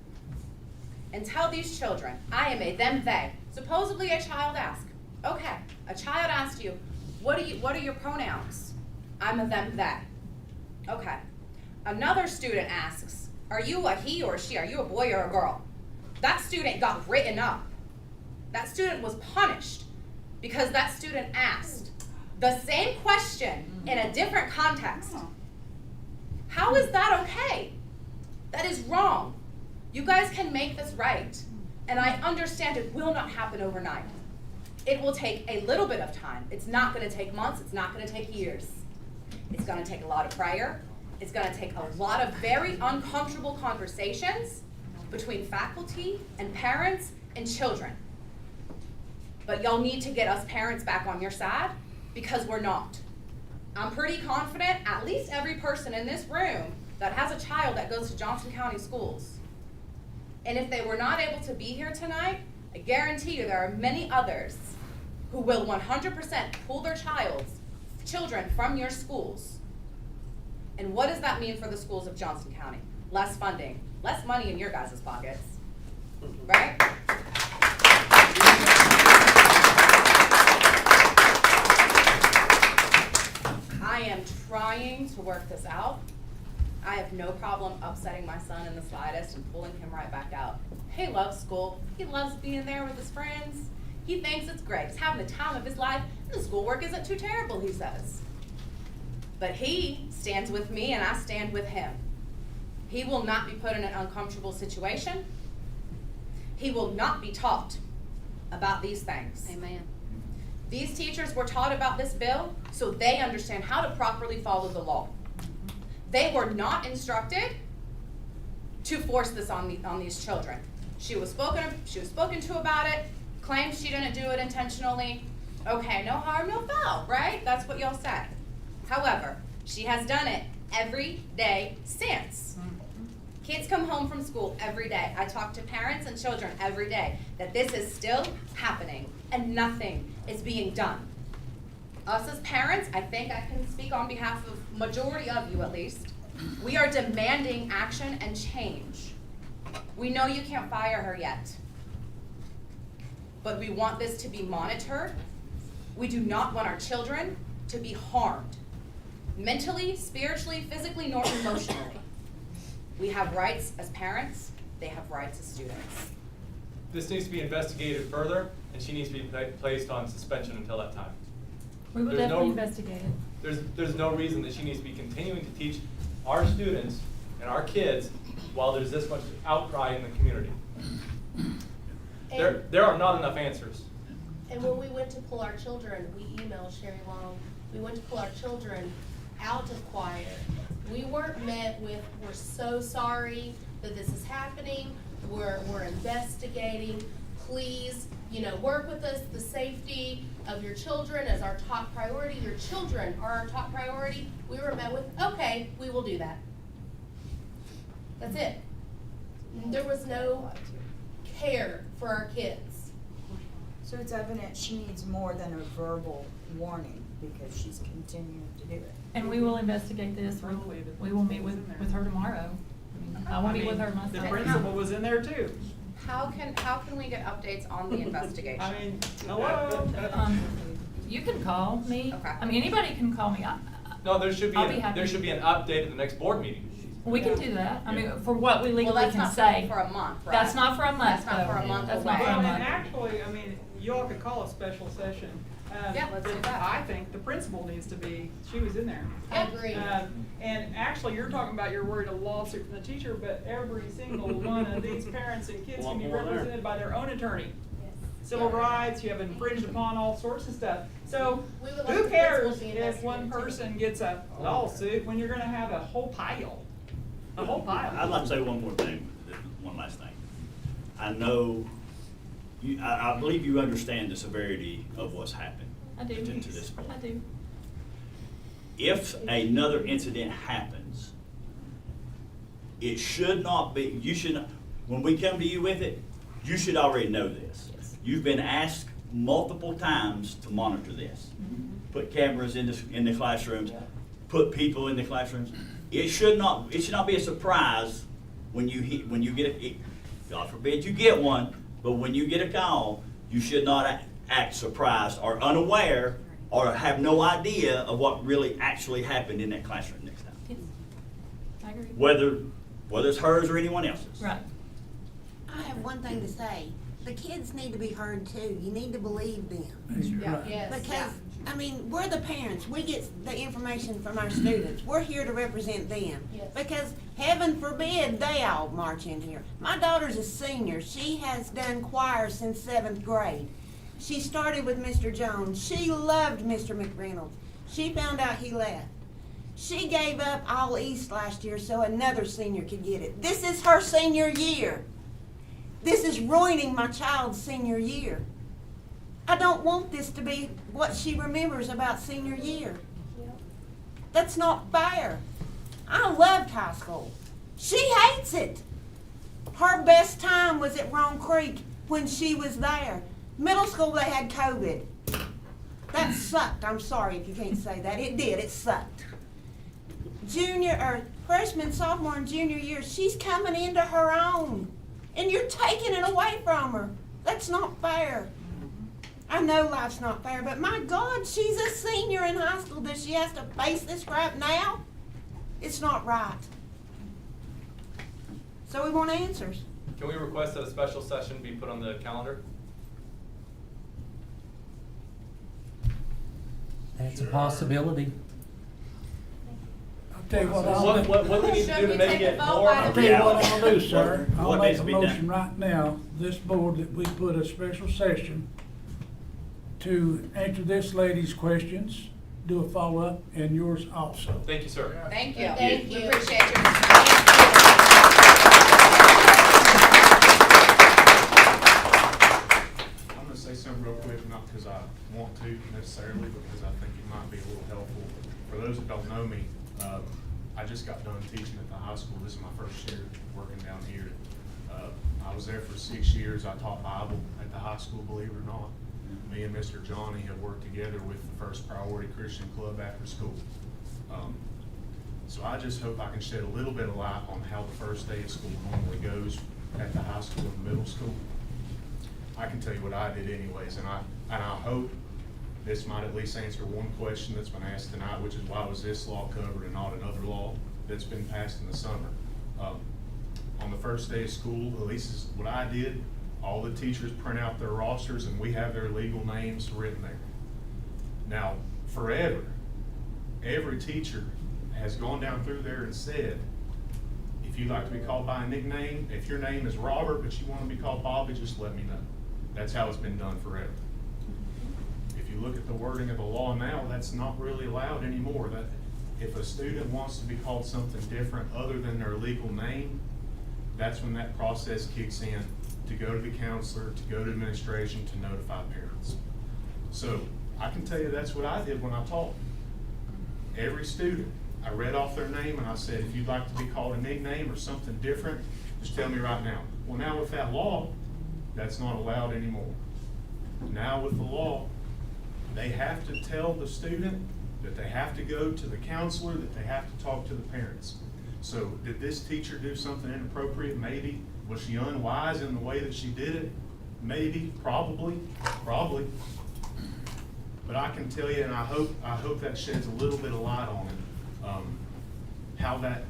and tell these children, I am a them, they. Supposedly a child asked, okay, a child asked you, what are your pronouns? I'm a them, they. Okay. Another student asks, are you a he or a she? Are you a boy or a girl? That student got written up. That student was punished because that student asked the same question in a different context. How is that okay? That is wrong. You guys can make this right. And I understand it will not happen overnight. It will take a little bit of time. It's not going to take months. It's not going to take years. It's going to take a lot of prayer. It's going to take a lot of very uncomfortable conversations between faculty and parents and children. But y'all need to get us parents back on your side because we're not. I'm pretty confident at least every person in this room that has a child that goes to Johnson County schools. And if they were not able to be here tonight, I guarantee you there are many others who will 100% pull their children from your schools. And what does that mean for the schools of Johnson County? Less funding, less money in your guys' pockets, right? I am trying to work this out. I have no problem upsetting my son in the slightest and pulling him right back out. He loves school. He loves being there with his friends. He thinks it's great. He's having the time of his life. And the schoolwork isn't too terrible, he says. But he stands with me and I stand with him. He will not be put in an uncomfortable situation. He will not be taught about these things. Amen. These teachers were taught about this bill so they understand how to properly follow the law. They were not instructed to force this on these children. She was spoken to about it, claimed she didn't do it intentionally. Okay, no harm, no foul, right? That's what y'all said. However, she has done it every day since. Kids come home from school every day. I talk to parents and children every day that this is still happening and nothing is being done. Us as parents, I think I can speak on behalf of majority of you at least, we are demanding action and change. We know you can't fire her yet, but we want this to be monitored. We do not want our children to be harmed, mentally, spiritually, physically, nor emotionally. We have rights as parents, they have rights as students. This needs to be investigated further, and she needs to be placed on suspension until that time. We will There's definitely no- investigate it. There's no reason that she needs to be continuing to teach our students and our kids while there's this much outcry in the community. There are not enough answers. And when we went to pull our children, we emailed Sherry Long, we went to pull our children out of choir. We weren't met with, we're so sorry that this is happening, we're investigating, please, work with us, the safety of your children is our top priority, your children are our top priority. We were met with, okay, we will do that. That's it. There was no care for our kids. So it's evident she needs more than a verbal warning because she's continuing to do it. And we will investigate this. We will meet with her tomorrow. I will meet with her myself. The principal was in there too. How can we get updates on the investigation? I mean, hello? You can call me. Okay. I mean, anybody can call me. No, there should be I'll be happy. there should be an update at the next board meeting. We can do that. I mean, for what we legally Well, that's can not say. for a month, right? That's not for a month, That's not for a though. month That's away. not for a Well, and month. actually, I mean, you all could call a special session. Yeah, let's do but that. I think the principal needs to be, she was in there. I agree. And actually, you're talking about you're worried a lawsuit from the teacher, but every single one of these parents and kids can be represented by their own attorney. Civil rights, you have infringed upon all sorts of stuff. So We would like who the cares principal to be if one investigated, too. person gets a lawsuit when you're gonna have a whole pile? A whole pile. I'd like to say one more thing, one last thing. I know, I believe you understand the severity of what's happened. I do. To this point. I do. If another incident happens, it should not be, you should not, when we come to you with it, you should already know this. Yes. You've been asked multiple times to monitor this. Put cameras in the classrooms, put people in the classrooms. It should not be a surprise when you get God forbid you get one, but when you get a call, you should not act surprised or unaware or have no idea of what really actually happened in that classroom next time. Yes. I agree. Whether it's hers or anyone else's. Right. I have one thing to say. The kids need to be heard too. You need to believe them. Yeah. Yes. Because, I mean, we're the parents. We get the information from our students. We're here to represent them. Yes. Because heaven forbid they all march in here. My daughter's a senior. She has done choir since 7th grade. She started with Mr. Jones. She loved Mr. McReynolds. She found out he left. She gave up All East last year so another senior could get it. This is her senior year. This is ruining my child's senior year. I don't want this to be what she remembers about senior year. That's not fair. I loved high school. She hates it. Her best time was at Rome Creek when she was there. Middle school, they had COVID. That sucked. I'm sorry if you can't say that. It did. It sucked. Freshman, sophomore, and junior year, she's coming into her own. And you're taking it away from her. That's not fair. I know life's not fair, but my God, she's a senior in high school. Does she have to face this crap now? It's not right. So we want answers. Can we request that a special session be put on the calendar? That's a possibility. I'll tell you what What do we need to do to make it more? I'll tell you what I'm gonna do, sir. I'll What make needs a to be done? motion right now, this board, that we put a special session to answer this lady's questions, do a follow-up, and yours also. Thank you, sir. Thank you. Thank We you. appreciate your. I'm gonna say something real quick, not because I want to necessarily, but because I think it might be a little helpful. For those that don't know me, I just got done teaching at the high school. This is my first year working down here. I was there for 6 years. I taught Bible at the high school, believe it or not. Me and Mr. Johnny have worked together with the First Priority Christian Club after school. So I just hope I can shed a little bit of light on how the first day of school normally goes at the high school and middle school. I can tell you what I did anyways, and I hope this might at least answer one question that's been asked tonight, which is why was this law covered and not another law that's been passed in the summer? On the first day of school, at least is what I did, all the teachers print out their rosters and we have their legal names written there. Now, forever, every teacher has gone down through there and said, if you'd like to be called by a nickname, if your name is Robert but you want to be called Bobby, just let me know. That's how it's been done forever. If you look at the wording of the law now, that's not really allowed anymore. That if a student wants to be called something different other than their legal name, that's when that process kicks in to go to the counselor, to go to administration, to notify parents. So I can tell you that's what I did when I taught. Every student, I read off their name and I said, if you'd like to be called a nickname or something different, just tell me right now. Well, now with that law, that's not allowed anymore. Now with the law, they have to tell the student that they have to go to the counselor, that they have to talk to the parents. So did this teacher do something inappropriate? Maybe. Was she unwise in the way that she did it? Maybe, probably. But I can tell you, and I hope that sheds a little bit of light on it, how that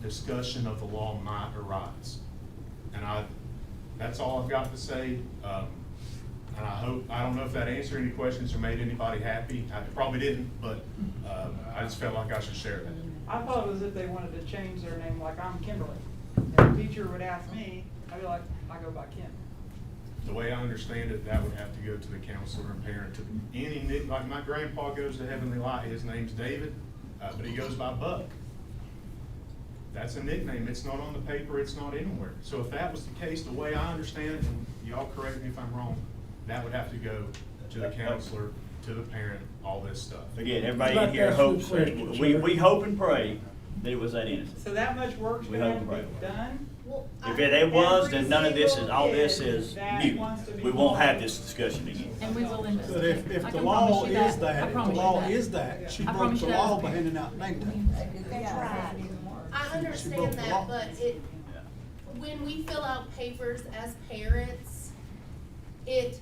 discussion of the law might arise. And that's all I've got to say. And I don't know if that answered any questions or made anybody happy. I probably didn't, but I just felt like I should share that. I thought it was if they wanted to change their name, like I'm Kimberly. And the teacher would ask me, I'd be like, I go by Kim. The way I understand it, that would have to go to the counselor and parent. Like my grandpa goes to Heavenly Light, his name's David, but he goes by Buck. That's a nickname. It's not on the paper, it's not anywhere. So if that was the case, the way I understand it, and y'all correct me if I'm wrong, that would have to go to the counselor, to the parent, all this stuff. Again, everybody in here hopes, we hope and pray that it was that innocent. So that much work's We gonna hope have and to pray. be done? If it was, then none of this is, Every all this single is kid that mute. wants to be We won't have called. this discussion again. And we will But investigate. if I the can law promise you is I that, if the promise you law that. is that, she I broke promise the you that. law by handing out name tags. That's right. I broke understand the that, law. but when we fill out papers as parents, it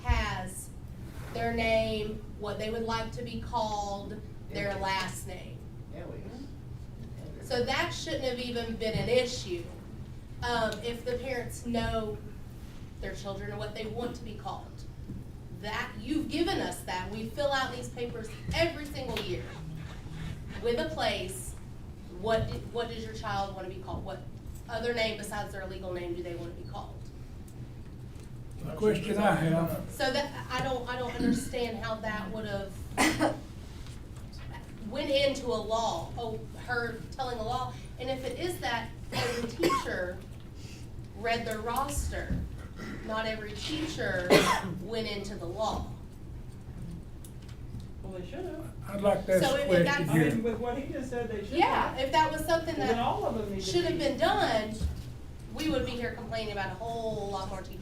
has their name, what they would like to be called, their last name. So that shouldn't have even been an issue, if the parents know their children and what they want to be called. That, you've given us that, we fill out these papers every single year with a place, what does your child want to be called? What other name besides their legal name do they want to be called? The question I have, So that, I don't understand how that would have went into a law, her telling a law, and if it is that every teacher read their roster, not every teacher went into the law. Well, they should have. I'd like to ask So a if question that's- I here. mean, with what he just said, they should have. Yeah, if that was something Then all of them need that to should have be. been done, we would be here complaining about a whole lot more teachers.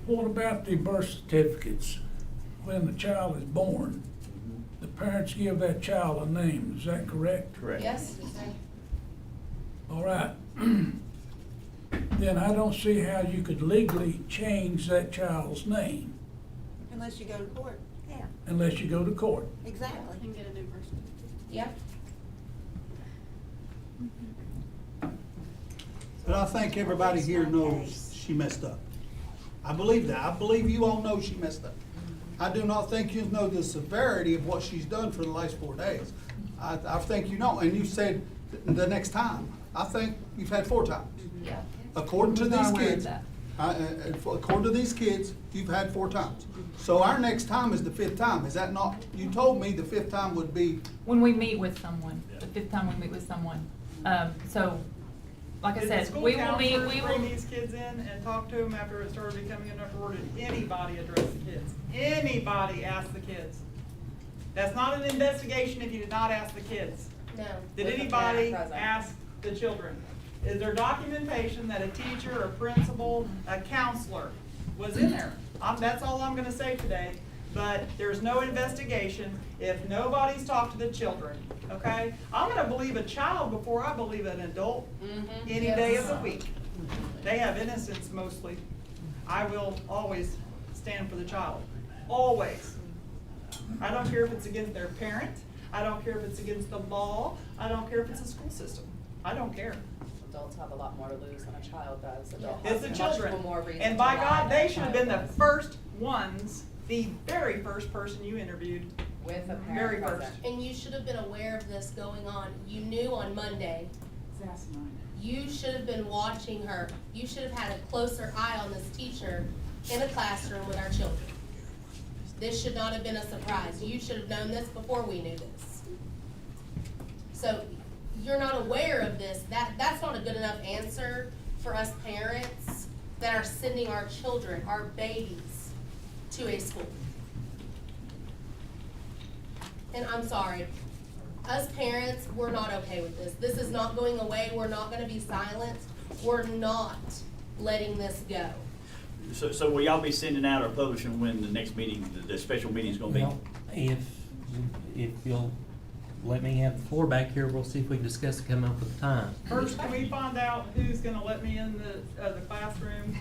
What about the birth certificates? When the child is born, the parents give that child a name, is that correct? Correct. Yes? All right. Then I don't see how you could legally change that child's name Unless you go to court. Yeah, unless you go to court. exactly. And get a new person. Yep. But I think everybody here knows she messed up. I believe that. I believe you all know she messed up. I do not think you know the severity of what she's done for the last 4 days. I think you know, and you said the next time. I think you've had 4 times. Yeah. According to We're not these aware of kids, that. according to these kids, you've had 4 times. So our next time is the 5th time. Is that not, you told me the 5th time would be, When we meet with someone, the 5th time we meet with someone. So Like I Did the said, school we will be, counselors we bring will, these kids in and talk to them after it started becoming an uproar? Did anybody address the kids? Anybody ask the kids? That's not an investigation if you did not ask the kids. No. Did With the anybody parent present. ask the children? Is there documentation that a teacher, a principal, a counselor was in there? That's all I'm gonna say today, but there's no investigation if nobody's talked to the children, okay? I'm gonna believe a child before I believe an adult any day of the week. They have innocence mostly. I will always stand for the child, always. I don't care if it's against their parent, I don't care if it's against the law, I don't care if it's a school system. I don't care. Adults have a lot more to lose than a child does. Adults It's have the much children. more reason And to by lie God, than they a should have child been the does. first ones, the very first person you interviewed. With a Very parent first. present. And you should have been aware of this going on. You knew on Monday. It's asinine. You should have been watching her. You should have had a closer eye on this teacher in a classroom with our children. This should not have been a surprise. You should have known this before we knew this. So you're not aware of this. That's not a good enough answer for us parents that are sending our children, our babies, to a school. And I'm sorry, us parents, we're not okay with this. This is not going away. We're not gonna be silent. We're not letting this go. So will y'all be sending out or publishing when the next meeting, the special meeting's gonna be? Well, if you'll let me have the floor back here, we'll see if we can discuss and come up with a time. First, can we find out who's gonna let me in the classroom?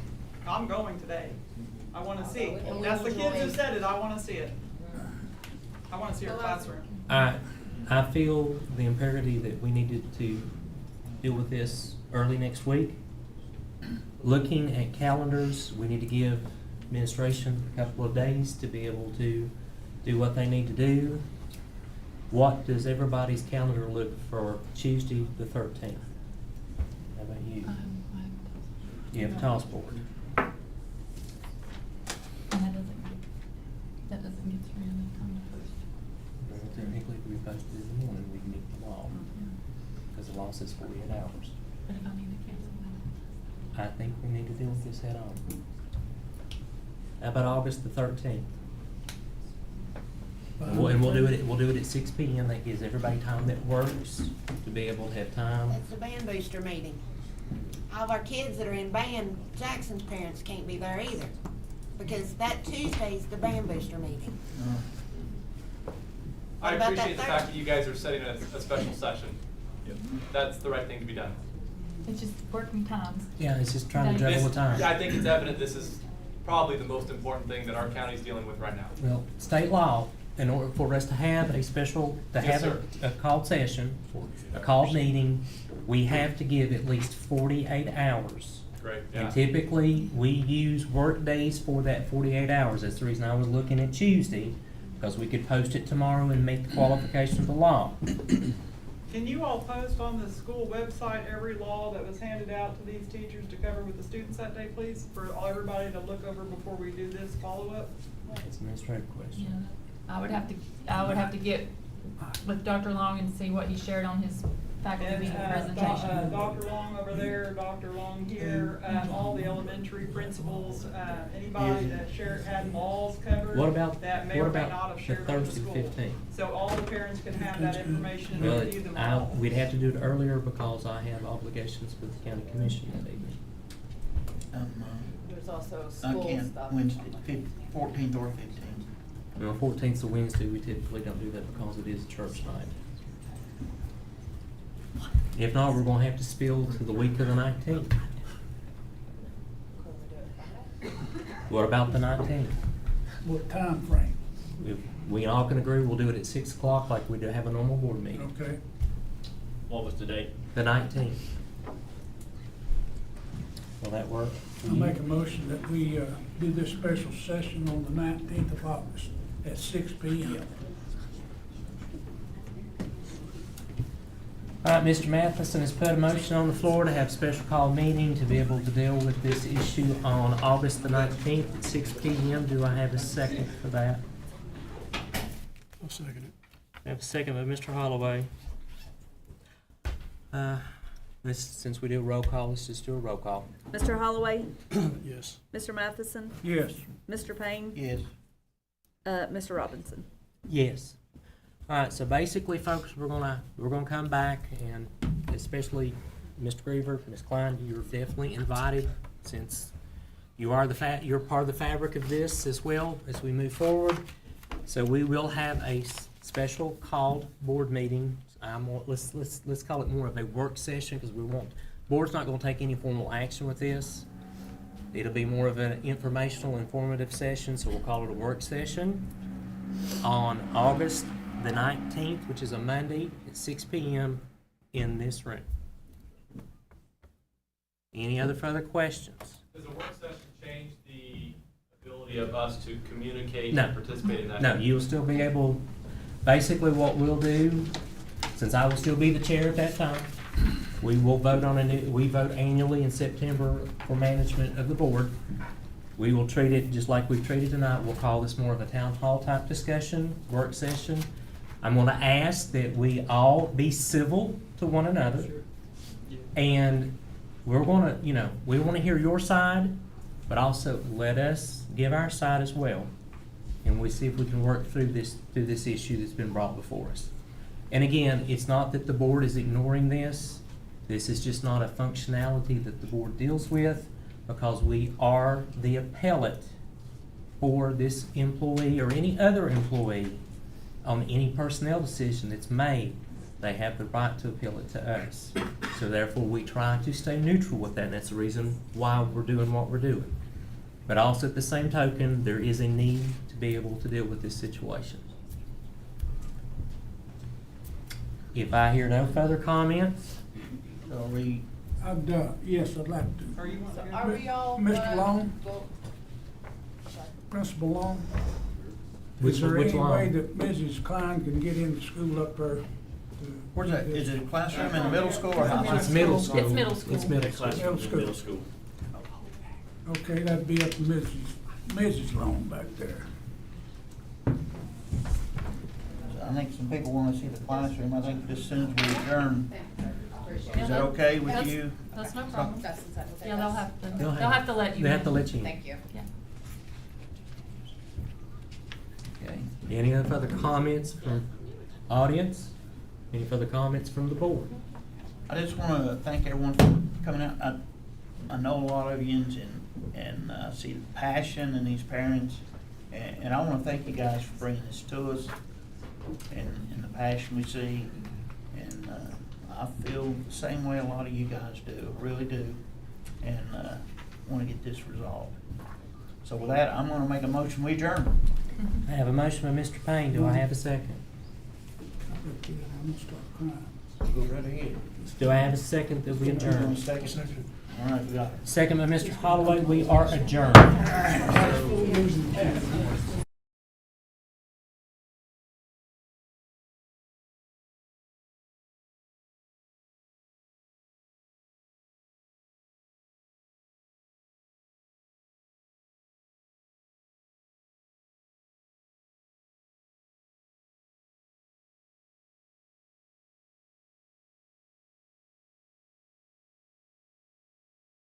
I'm going today. I wanna see. And we That's the will kids who join. said it, I wanna see it. I wanna see her classroom. I feel the imperative that we needed to deal with this early next week. Looking at calendars, we need to give administration a couple of days to be able to do what they need to do. What does everybody's calendar look for Tuesday, the 13th? How about you? You have a toss board. and that doesn't get through in the time to post. Well, technically, if we posted in the morning, we can meet the law, because the law says 48 hours. But if I need to cancel that. I think we need to deal with this head on. How about August the 13th? And we'll do it at 6 p.m. That gives everybody time that works to be able to have time. It's the band booster meeting. All of our kids that are in band, Jackson's parents can't be there either, because that Tuesday's the band booster meeting. I What about appreciate that the fact that you guys are setting a special session. That's the right thing to be done. It's just working times. Yeah, it's just trying to juggle the time. I think it's evident this is probably the most important thing that our county's dealing with right now. Well, state law, in order for us to have a special, to Yes, have a called session, a called meeting, we have to give at least 48 hours. Great, And yeah. typically, we use work days for that 48 hours. That's the reason I was looking at Tuesday, because we could post it tomorrow and meet the qualifications of the law. Can you all post on the school website every law that was handed out to these teachers to cover with the students that day, please? For everybody to look over before we do this follow-up? It's an administrative question. I would have to get with Dr. Long and see what he shared on his faculty And, meeting presentation. Dr. Long over there, Dr. Long here, all the elementary principals, anybody that had laws covered What about, that may what or may about not have the shared with the Thursday school. 15th? So all the parents can have that information and Well, review them all. we'd have to do it earlier because I have obligations with the county commission that evening. There's also I school can't stuff. Wednesday, 14th or 15th. Well, 14th's a Wednesday, we typically don't do that because it is a church night. If not, we're gonna have to spill to the week of the 19th. What about the 19th? What time frame? If we all can agree, we'll do it at 6 o'clock like we do have a normal board meeting. Okay. What was the date? The 19th. Will that work? for I'll you? make a motion that we do this special session on the 19th of August at 6 p.m. All right, Mr. Matheson has put a motion on the floor to have a special call meeting to be able to deal with this issue on August the 19th at 6 p.m. Do I have a second for that? I'll second it. I have a second by Mr. Holloway. Mr. Since we do a roll call, let's just do a roll call. Mr. Holloway? Yes. Mr. Matheson? Yes. Mr. Payne? Yes. Mr. Robinson? Yes. All right, so basically, folks, we're gonna come back, and especially Mr. Griever, Ms. Klein, you're definitely invited, since you are you're part of the fabric of this as well as we move forward. So we will have a special called board meeting. Let's call it more of a work session, because board's not gonna take any formal action with this. It'll be more of an informational, informative session, so we'll call it a work session on August the 19th, which is a Monday at 6 p.m. in this room. Any other further questions? Does the work session change the ability of us to communicate No. and participate in that? No, you'll still be able, basically what we'll do, since I will still be the chair at that time, we will vote we vote annually in September for management of the board. We will treat it just like we've treated tonight. We'll call this more of a town hall type discussion, work session. I'm gonna ask that we all be civil to one another. And we're gonna, we wanna hear your side, but also let us give our side as well. And we see if we can work through this issue that's been brought before us. And again, it's not that the board is ignoring this. This is just not a functionality that the board deals with, because we are the appellate for this employee or any other employee on any personnel decision that's made. They have the right to appeal it to us. So therefore, we try to stay neutral with that, and that's the reason why we're doing what we're doing. But also at the same token, there is a need to be able to deal with this situation. If I hear no further comments, Yes, I'd like to. Are you So are we all? Mr. Long? Well, Principal Long? Which- Is there which any Long? way that Mrs. Klein can get into school up there? Where's that? Is it a classroom in the middle school or high school? it's middle school. It's middle school. It's middle school. Middle school. Okay, that'd be up to Mrs. Long back there. I think some people wanna see the classroom. I think as soon as we adjourn, is that okay with you? That's no problem. That's okay. Yeah, they'll have to, They'll they'll have to let you in. They have to let you in. Thank you. Yeah. Okay. Any other further comments from audience? Any further comments from the board? I just wanna thank everyone for coming out. I know a lot of you and see the passion in these parents. And I wanna thank you guys for bringing this to us and the passion we see. And I feel the same way a lot of you guys do, really do. And wanna get this resolved. So with that, I'm gonna make a motion, we adjourn. I have a motion by Mr. Payne. Do I have a second? I'm gonna start crying. Go right ahead. Do I have a second that we adjourn? Second. All right, we got it. Second by Mr. Holloway. We are adjourned.